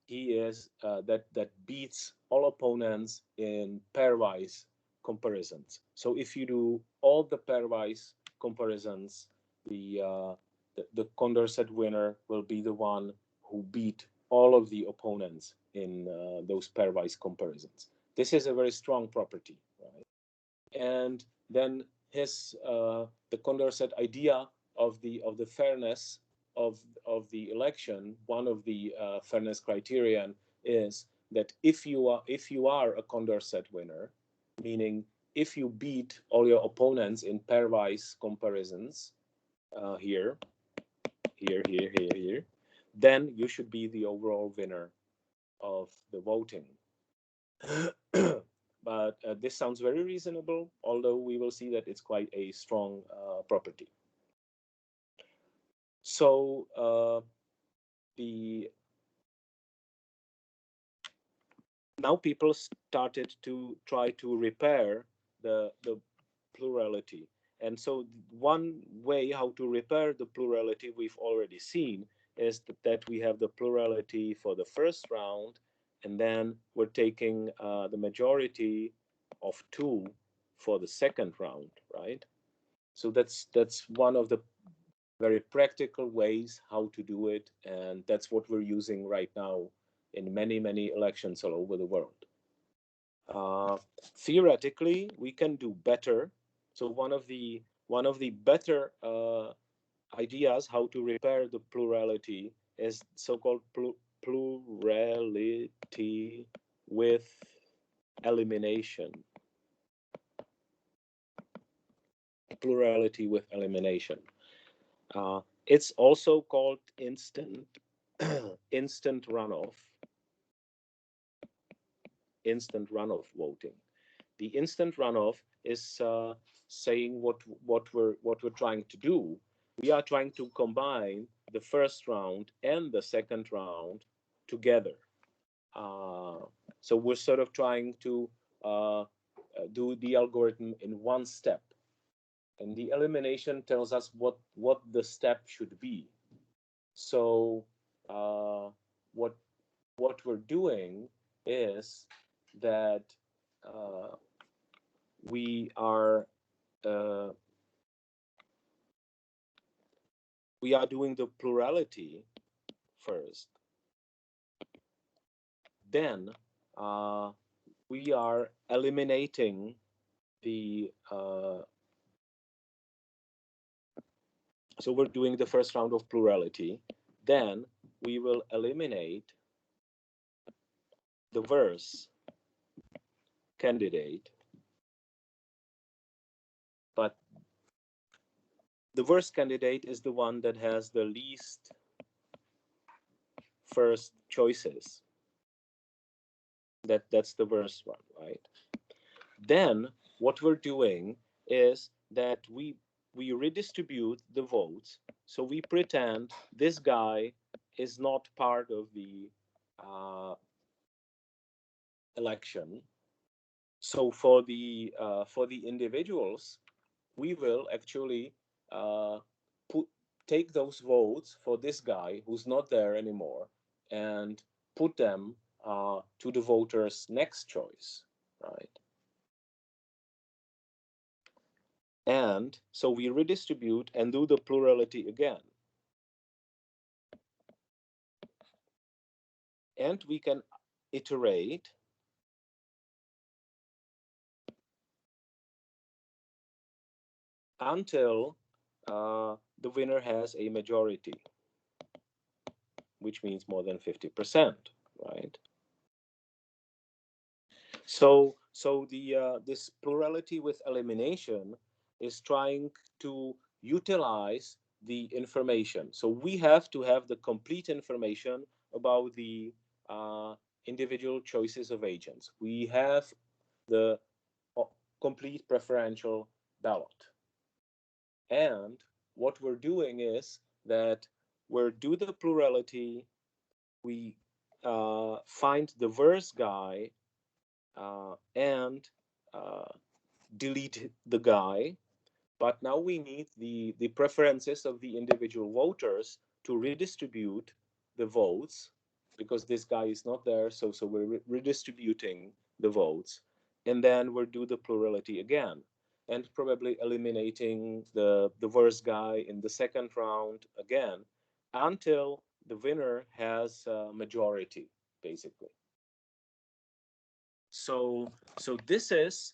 he is that beats all opponents in pairwise comparisons. So if you do all the pairwise comparisons, the Condorcet winner will be the one who beat all of the opponents in those pairwise comparisons. This is a very strong property, right? And then the Condorcet idea of the fairness of the election, one of the fairness criterion is that if you are a Condorcet winner, meaning if you beat all your opponents in pairwise comparisons, here, then you should be the overall winner of the voting. But this sounds very reasonable, although we will see that it's quite a strong property. So now people started to try to repair the plurality. And so one way how to repair the plurality we've already seen is that we have the plurality for the first round, and then we're taking the majority of 2 for the second round, right? So that's one of the very practical ways how to do it, and that's what we're using right now in many elections all over the world. Theoretically, we can do better. So one of the better ideas how to repair the plurality is so-called plurality with elimination. Plurality with elimination. It's also called instant runoff. Instant runoff voting. The instant runoff is saying what we're trying to do. We are trying to combine the first round and the second round together. So we're sort of trying to do the algorithm in one step, and the elimination tells us what the step should be. So what we're doing is that we are doing the plurality first. Then we are eliminating the so we're doing the first round of plurality. Then we will eliminate the worst candidate, but the worst candidate is the one that has the least first choices. That's the worst one, right? Then what we're doing is that we redistribute the votes. So we pretend this guy is not part of the election. So for the individuals, we will actually take those votes for this guy who's not there anymore and put them to the voters' next choice, right? And so we redistribute and do the plurality again. And we can iterate until the winner has a majority, which means more than 50%, right? So this plurality with elimination is trying to utilize the information. So we have to have the complete information about the individual choices of agents. We have the complete preferential ballot. And what we're doing is that we're do the plurality, we find the worst guy and delete the guy. But now we need the preferences of the individual voters to redistribute the votes, because this guy is not there. So we're redistributing the votes, and then we'll do the plurality again, and probably eliminating the worst guy in the second round again, until the winner has a majority, basically. So this has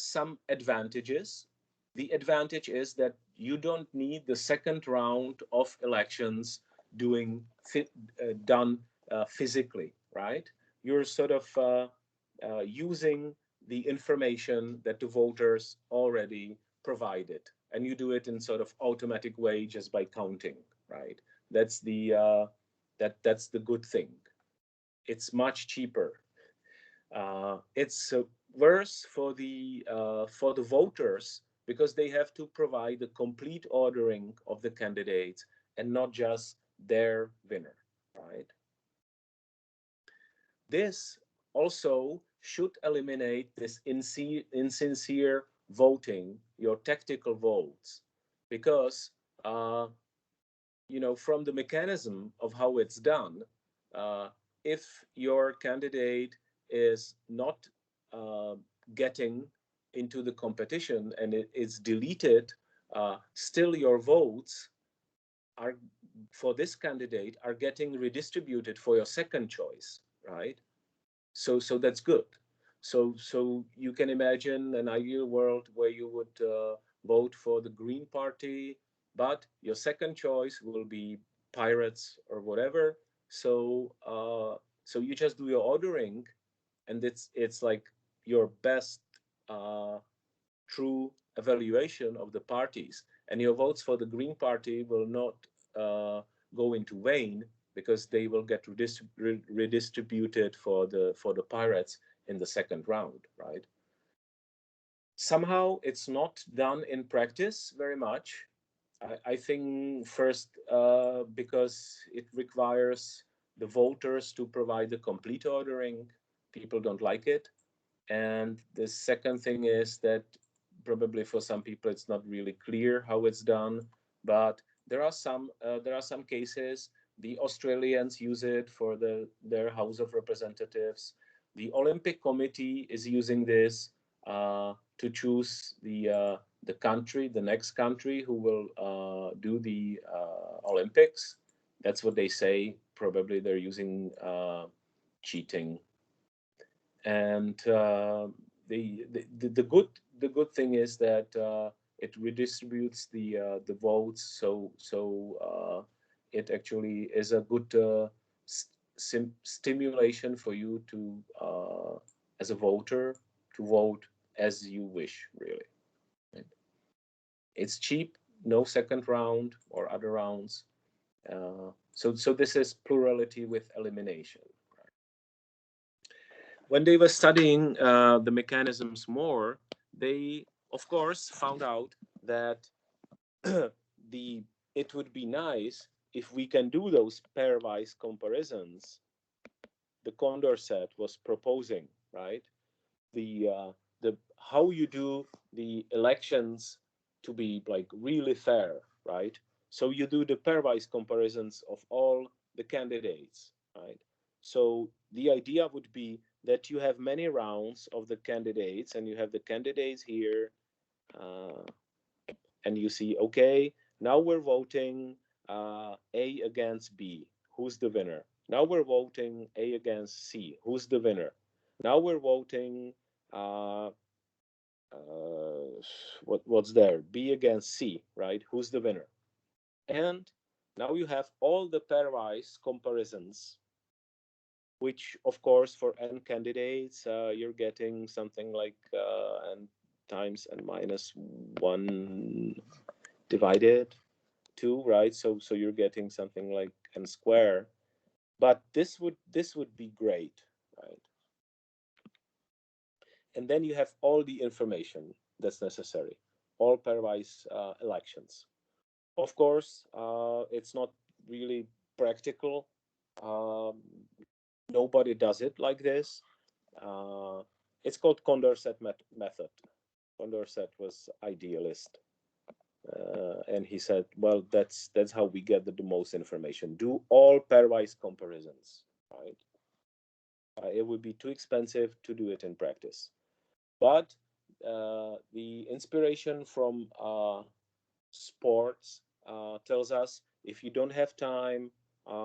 some advantages. The advantage is that you don't need the second round of elections done physically, right? You're sort of using the information that the voters already provided, and you do it in sort of automatic way just by counting, right? That's the good thing. It's much cheaper. It's worse for the voters, because they have to provide the complete ordering of the candidates and not just their winner, right? This also should eliminate this insincere voting, your tactical votes, because from the mechanism of how it's done, uh, if your candidate is not uh, getting into the competition and it is deleted, still your votes are for this candidate are getting redistributed for your second choice, right? So that's good. So you can imagine an ideal world where you would vote for the Green Party, but your second choice will be Pirates or whatever. So you just do your ordering, and it's like your best uh, true evaluation of the parties, and your votes for the Green Party will not uh, go into vain, because they will get redistributed for the Pirates in the second round, right? Somehow it's not done in practice very much. I think first because it requires the voters to provide the complete ordering. People don't like it. And the second thing is that probably for some people it's not really clear how it's done, but there are some cases. The Australians use it for their House of Representatives. The Olympic Committee is using this to choose the country, the next country who will do the Olympics. That's what they say. Probably they're using cheating. And the good thing is that it redistributes the votes, so it actually is a good stimulation for you to as a voter to vote as you wish, really. And it's cheap, no second round or other rounds. So this is plurality with elimination. When they were studying the mechanisms more, they of course found out that the it would be nice if we can do those pairwise comparisons the Condorcet was proposing, right? The how you do the elections to be like really fair, right? So you do the pairwise comparisons of all the candidates, right? So the idea would be that you have many rounds of the candidates, and you have the candidates here, uh, and you see, okay, now we're voting A against B. Who's the winner? Now we're voting A against C. Who's the winner? Now we're voting uh, what's there? B against C, right? Who's the winner? And now you have all the pairwise comparisons, which of course for n candidates, you're getting something like n times n minus 1 divided 2, right? So you're getting something like n square. But this would be great, right? And then you have all the information that's necessary, all pairwise elections. Of course, it's not really practical. Um, Nobody does it like this. Uh, it's called Condorcet method. Condorcet was idealist. And he said, well, that's how we get the most information. Do all pairwise comparisons, right? It would be too expensive to do it in practice. But the inspiration from sports tells us if you don't have time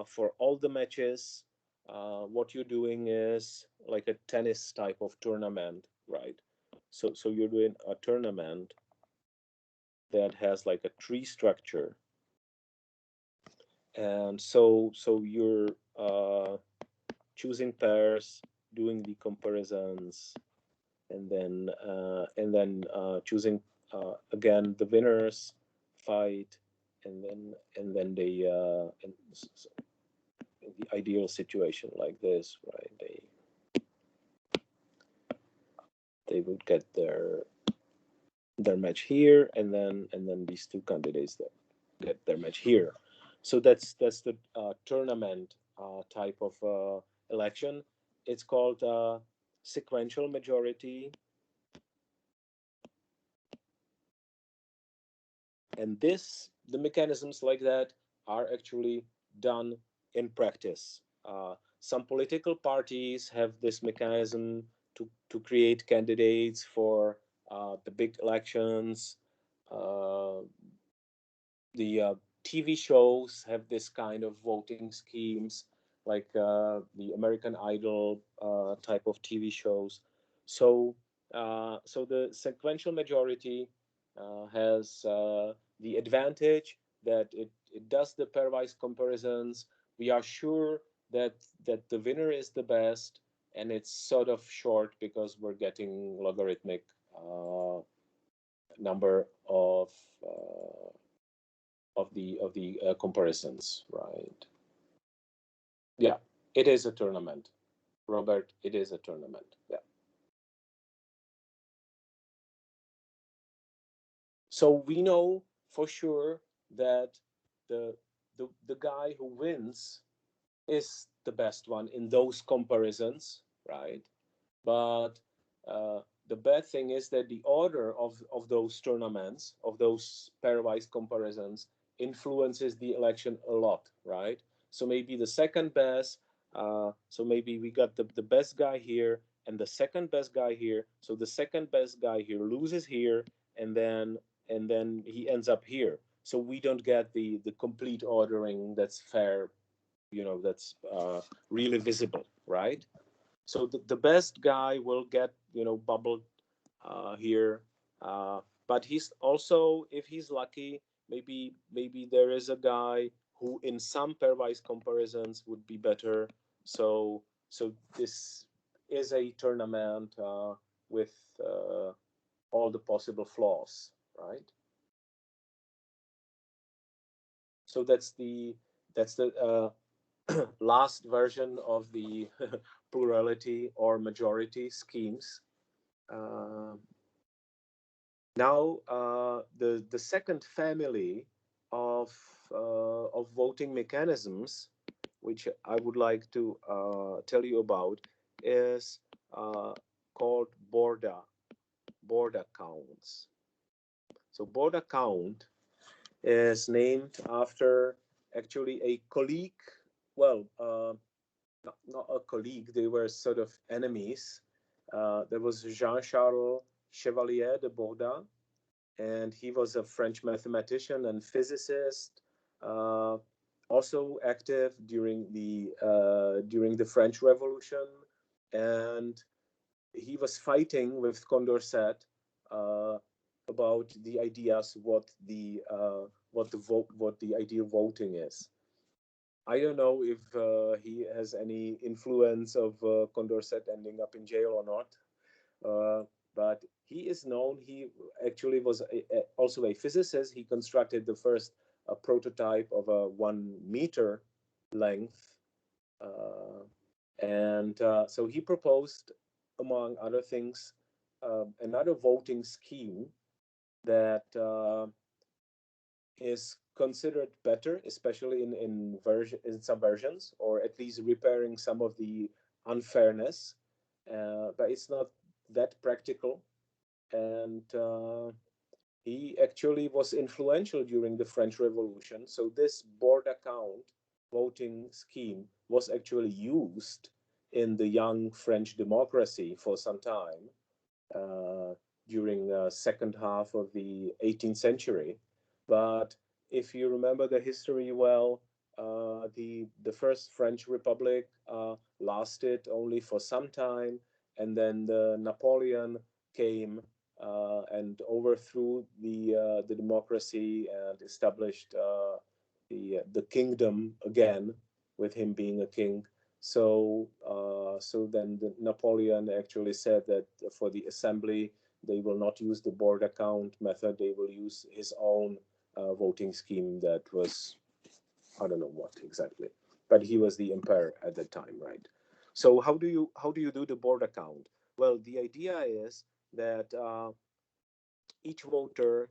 for all the matches, what you're doing is like a tennis type of tournament, right? So you're doing a tournament that has like a tree structure, and so you're choosing pairs, doing the comparisons, and then choosing again the winners fight, and then they in the ideal situation like this, right? They would get their match here, and then these two candidates that get their match here. So that's the tournament type of election. It's called sequential majority, and the mechanisms like that are actually done in practice. Some political parties have this mechanism to create candidates for the big elections. uh, the TV shows have this kind of voting schemes, like the American Idol type of TV shows. So the sequential majority has the advantage that it does the pairwise comparisons. We are sure that the winner is the best, and it's sort of short because we're getting logarithmic number of the comparisons, right? Yeah, it is a tournament, Robert. It is a tournament. Yeah. So we know for sure that the guy who wins is the best one in those comparisons, right? But the bad thing is that the order of those tournaments, of those pairwise comparisons, influences the election a lot, right? So maybe the second best, so maybe we got the best guy here and the second best guy here. So the second best guy here loses here, and then he ends up here. So we don't get the complete ordering that's fair, that's really visible, right? So the best guy will get bubbled here, but he's also, if he's lucky, maybe there is a guy who in some pairwise comparisons would be better. So this is a tournament with all the possible flaws, right? So that's the last version of the plurality or majority schemes. Uh, Now, the second family of voting mechanisms, which I would like to tell you about, is called Borda counts. So Borda count is named after actually a colleague. Well, not a colleague. They were sort of enemies. There was Jean-Charles Chevalier de Borda, and he was a French mathematician and physicist, uh, also active during the French Revolution, and he was fighting with Condorcet uh, about the ideas what the ideal voting is. I don't know if he has any influence of Condorcet ending up in jail or not. But he is known. He actually was also a physicist. He constructed the first prototype of a 1 meter length, uh, and so he proposed, among other things, another voting scheme that is considered better, especially in some versions, or at least repairing some of the unfairness. But it's not that practical, and he actually was influential during the French Revolution. So this board account voting scheme was actually used in the young French democracy for some time uh, during the second half of the 18th century. But if you remember the history well, the first French Republic lasted only for some time, and then the Napoleon came and overthrew the democracy and established the kingdom again, with him being a king. So then Napoleon actually said that for the assembly, they will not use the board account method. They will use his own voting scheme that was, I don't know what exactly, but he was the emperor at that time, right? So how do you do the board account? Well, the idea is that each voter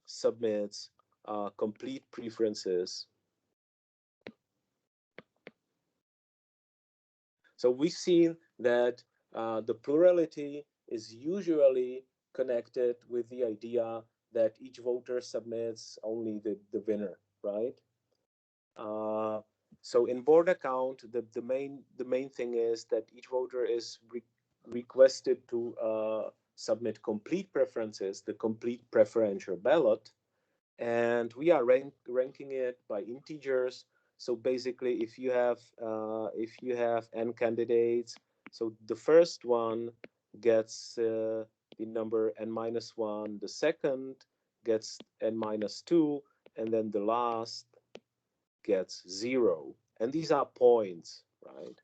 submits complete preferences. So we've seen that the plurality is usually connected with the idea that each voter submits only the winner, right? Uh, so in board account, the main thing is that each voter is requested to submit complete preferences, the complete preferential ballot, and we are ranking it by integers. So basically, if you have n candidates, so the first one gets the number n minus one, the second gets n minus two, and then the last gets zero. And these are points, right?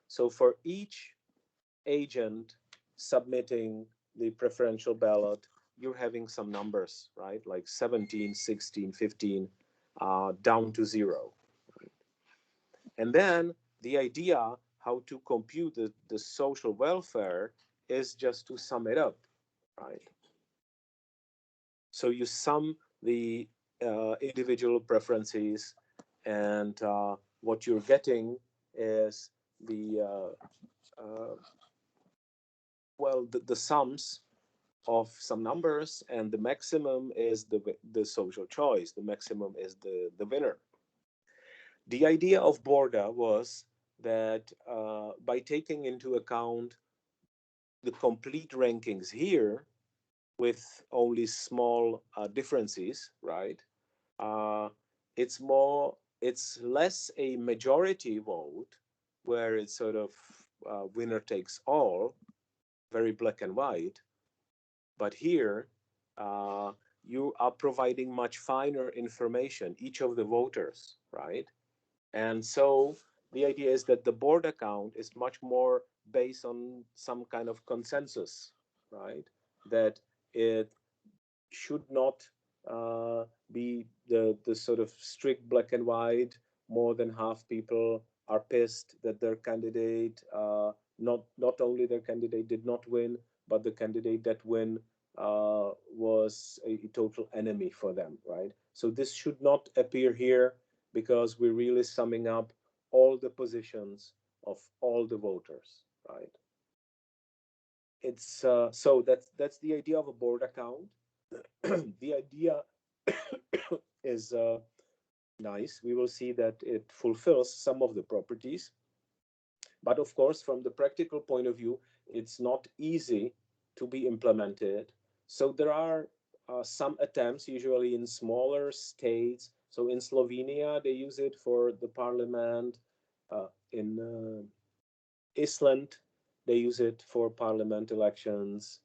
So for each agent submitting the preferential ballot, you're having some numbers, right? Like 17, 16, 15, down to zero. And then the idea how to compute the social welfare is just to sum it up, right? So you sum the individual preferences, and what you're getting is the the sums of some numbers, and the maximum is the social choice. The maximum is the winner. The idea of Borda was that by taking into account the complete rankings here with only small differences, right? Uh, it's less a majority vote where it's sort of winner takes all, very black and white. But here, uh, you are providing much finer information, each of the voters, right? And so the idea is that the board account is much more based on some kind of consensus, right? That it should not be the sort of strict black and white. More than half people are pissed that their candidate, not only their candidate did not win, but the candidate that win was a total enemy for them, right? So this should not appear here, because we're really summing up all the positions of all the voters, right? It's so that's the idea of a board account. The idea is nice. We will see that it fulfills some of the properties. But of course, from the practical point of view, it's not easy to be implemented. So there are some attempts, usually in smaller states. So in Slovenia, they use it for the parliament. In Iceland, they use it for parliament elections.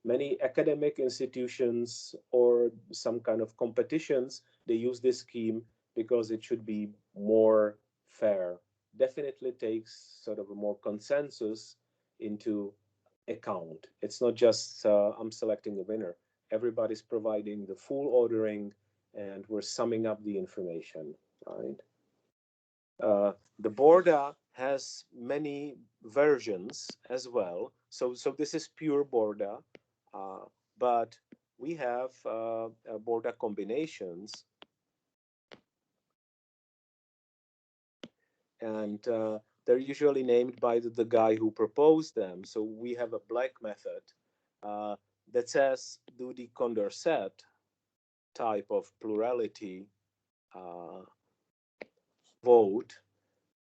Many academic institutions or some kind of competitions, they use this scheme because it should be more fair. Definitely takes sort of a more consensus into account. It's not just I'm selecting a winner. Everybody's providing the full ordering, and we're summing up the information, right? The Borda has many versions as well. So this is pure Borda, uh, but we have Borda combinations, and they're usually named by the guy who proposed them. So we have a black method, uh, that says do the Condorcet type of plurality uh, vote,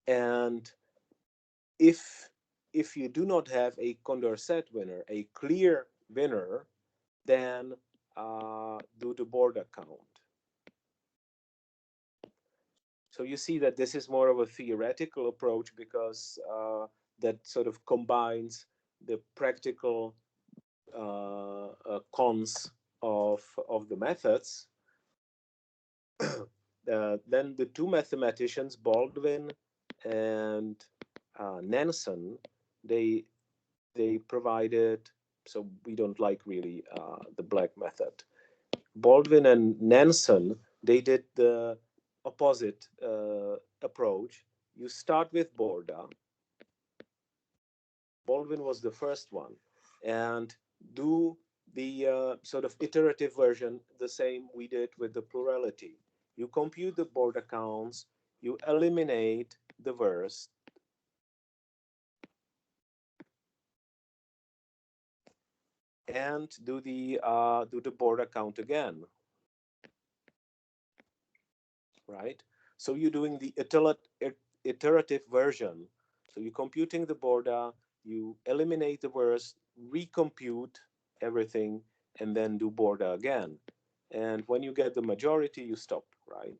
and if you do not have a Condorcet winner, a clear winner, then do the Borda count. So you see that this is more of a theoretical approach because that sort of combines the practical cons of the methods. Then the two mathematicians, Baldwin and Nansen, they provided. So we don't like really the black method. Baldwin and Nansen, they did the opposite approach. You start with Borda. Baldwin was the first one, and do the sort of iterative version, the same we did with the plurality. You compute the Borda counts, you eliminate the worst, and do the Borda count again, right? So you're doing the iterative version. So you're computing the Borda, you eliminate the worst, recompute everything, and then do Borda again. And when you get the majority, you stop, right?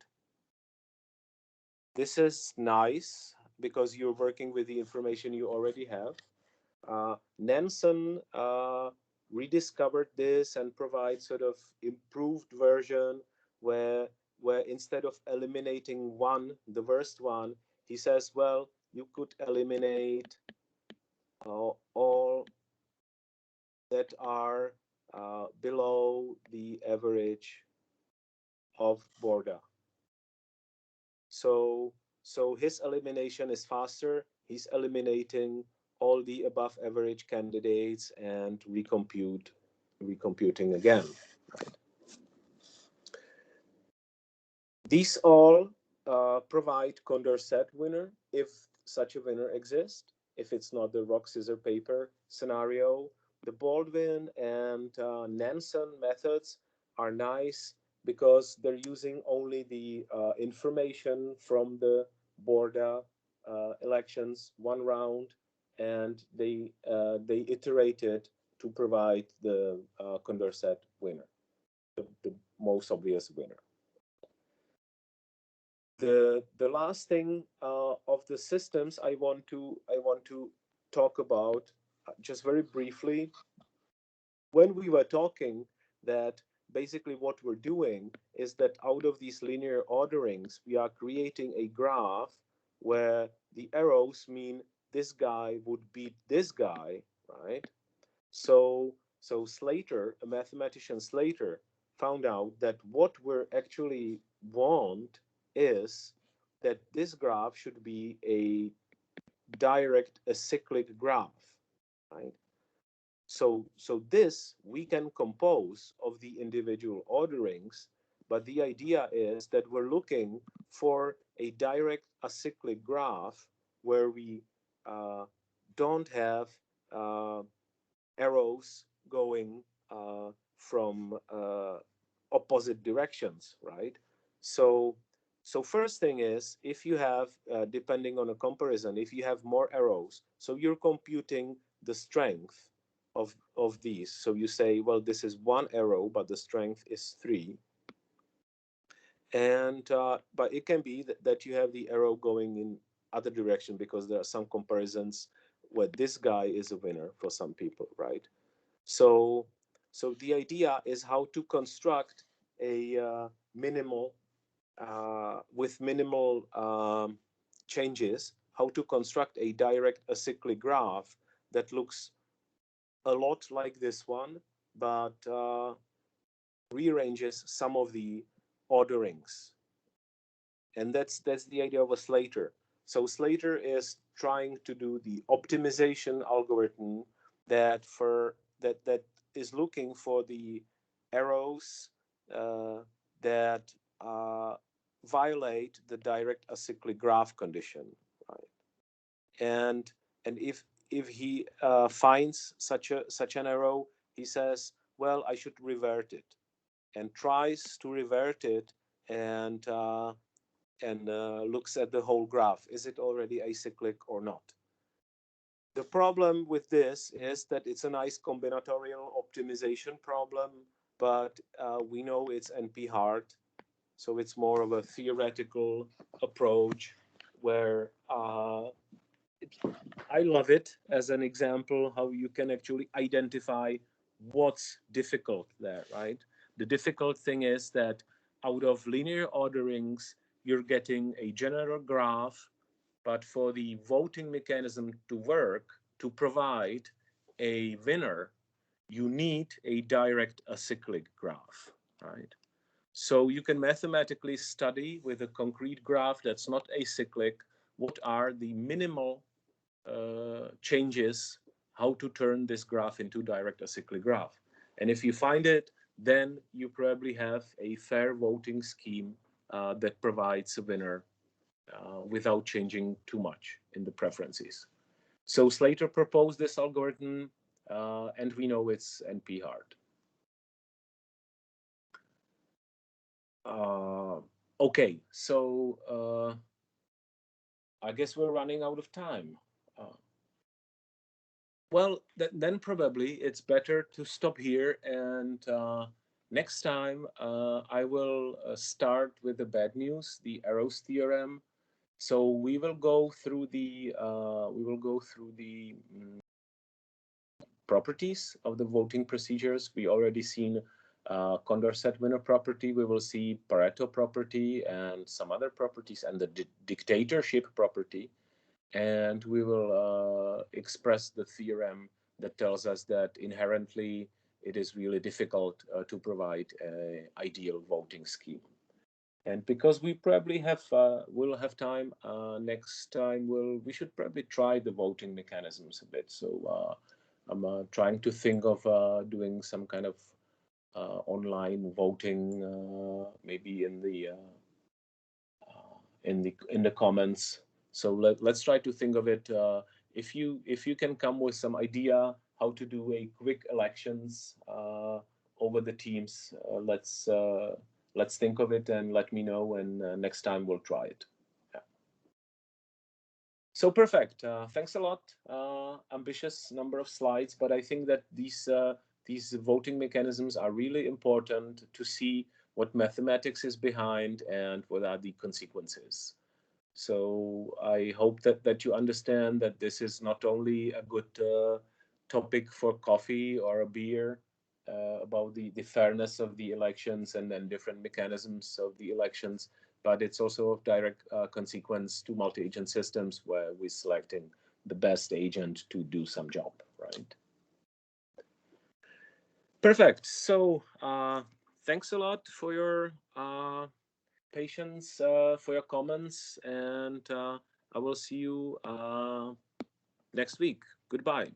This is nice because you're working with the information you already have. Nansen rediscovered this and provides sort of improved version where instead of eliminating one, the worst one, he says, well, you could eliminate all that are below the average of Borda. So his elimination is faster. He's eliminating all the above average candidates and recomputing again. Right? These all provide Condorcet winner if such a winner exists. If it's not the rock scissor paper scenario, the Baldwin and Nansen methods are nice because they're using only the information from the Borda elections, one round, and they iterated to provide the Condorcet winner, the most obvious winner. The last thing of the systems I want to talk about just very briefly, when we were talking that basically what we're doing is that out of these linear orderings we are creating a graph where the arrows mean this guy would beat this guy, right? So Slater, a mathematician Slater, found out that what we actually want is that this graph should be a direct acyclic graph, right? So this we can compose of the individual orderings, but the idea is that we're looking for a direct acyclic graph where we uh, don't have uh, arrows going from opposite directions, right? So, first thing is if you have, depending on a comparison, if you have more arrows, so you're computing the strength of these. So you say, well, this is one arrow, but the strength is 3. And but it can be that you have the arrow going in other direction because there are some comparisons where this guy is a winner for some people, right? So, the idea is how to construct a minimal, with minimal changes, how to construct a direct acyclic graph that looks a lot like this one, but rearranges some of the orderings. And that's the idea of a Slater. So Slater is trying to do the optimization algorithm that is looking for the arrows uh, that violate the direct acyclic graph condition, right? And if he finds such an arrow, he says, well, I should revert it, and tries to revert it, and looks at the whole graph. Is it already acyclic or not? The problem with this is that it's a nice combinatorial optimization problem, but we know it's NP hard, so it's more of a theoretical approach where I love it as an example how you can actually identify what's difficult there, right? The difficult thing is that out of linear orderings, you're getting a general graph, but for the voting mechanism to work, to provide a winner, you need a direct acyclic graph, right? So you can mathematically study with a concrete graph that's not acyclic what are the minimal changes, how to turn this graph into direct acyclic graph. And if you find it, then you probably have a fair voting scheme that provides a winner without changing too much in the preferences. So Slater proposed this algorithm, and we know it's NP hard. Okay, so I guess we're running out of time. Well, then probably it's better to stop here, and next time I will start with the bad news, the Arrow's theorem. So we will go through the properties of the voting procedures. We already seen Condorcet winner property. We will see Pareto property and some other properties, and the dictatorship property. And we will express the theorem that tells us that inherently it is really difficult to provide an ideal voting scheme. And because we probably will have time next time, we should probably try the voting mechanisms a bit. So I'm trying to think of doing some kind of online voting, maybe in the comments. So let's try to think of it. If you can come with some idea how to do a quick elections over the teams, let's think of it and let me know, and next time we'll try it. Yeah. So perfect. Thanks a lot. Ambitious number of slides, but I think that these voting mechanisms are really important to see what mathematics is behind and what are the consequences. So I hope that you understand that this is not only a good topic for coffee or a beer about the fairness of the elections and then different mechanisms of the elections, but it's also of direct consequence to multi-agent systems where we're selecting the best agent to do some job, right? Perfect. So thanks a lot for your patience, for your comments, and I will see you next week. Goodbye.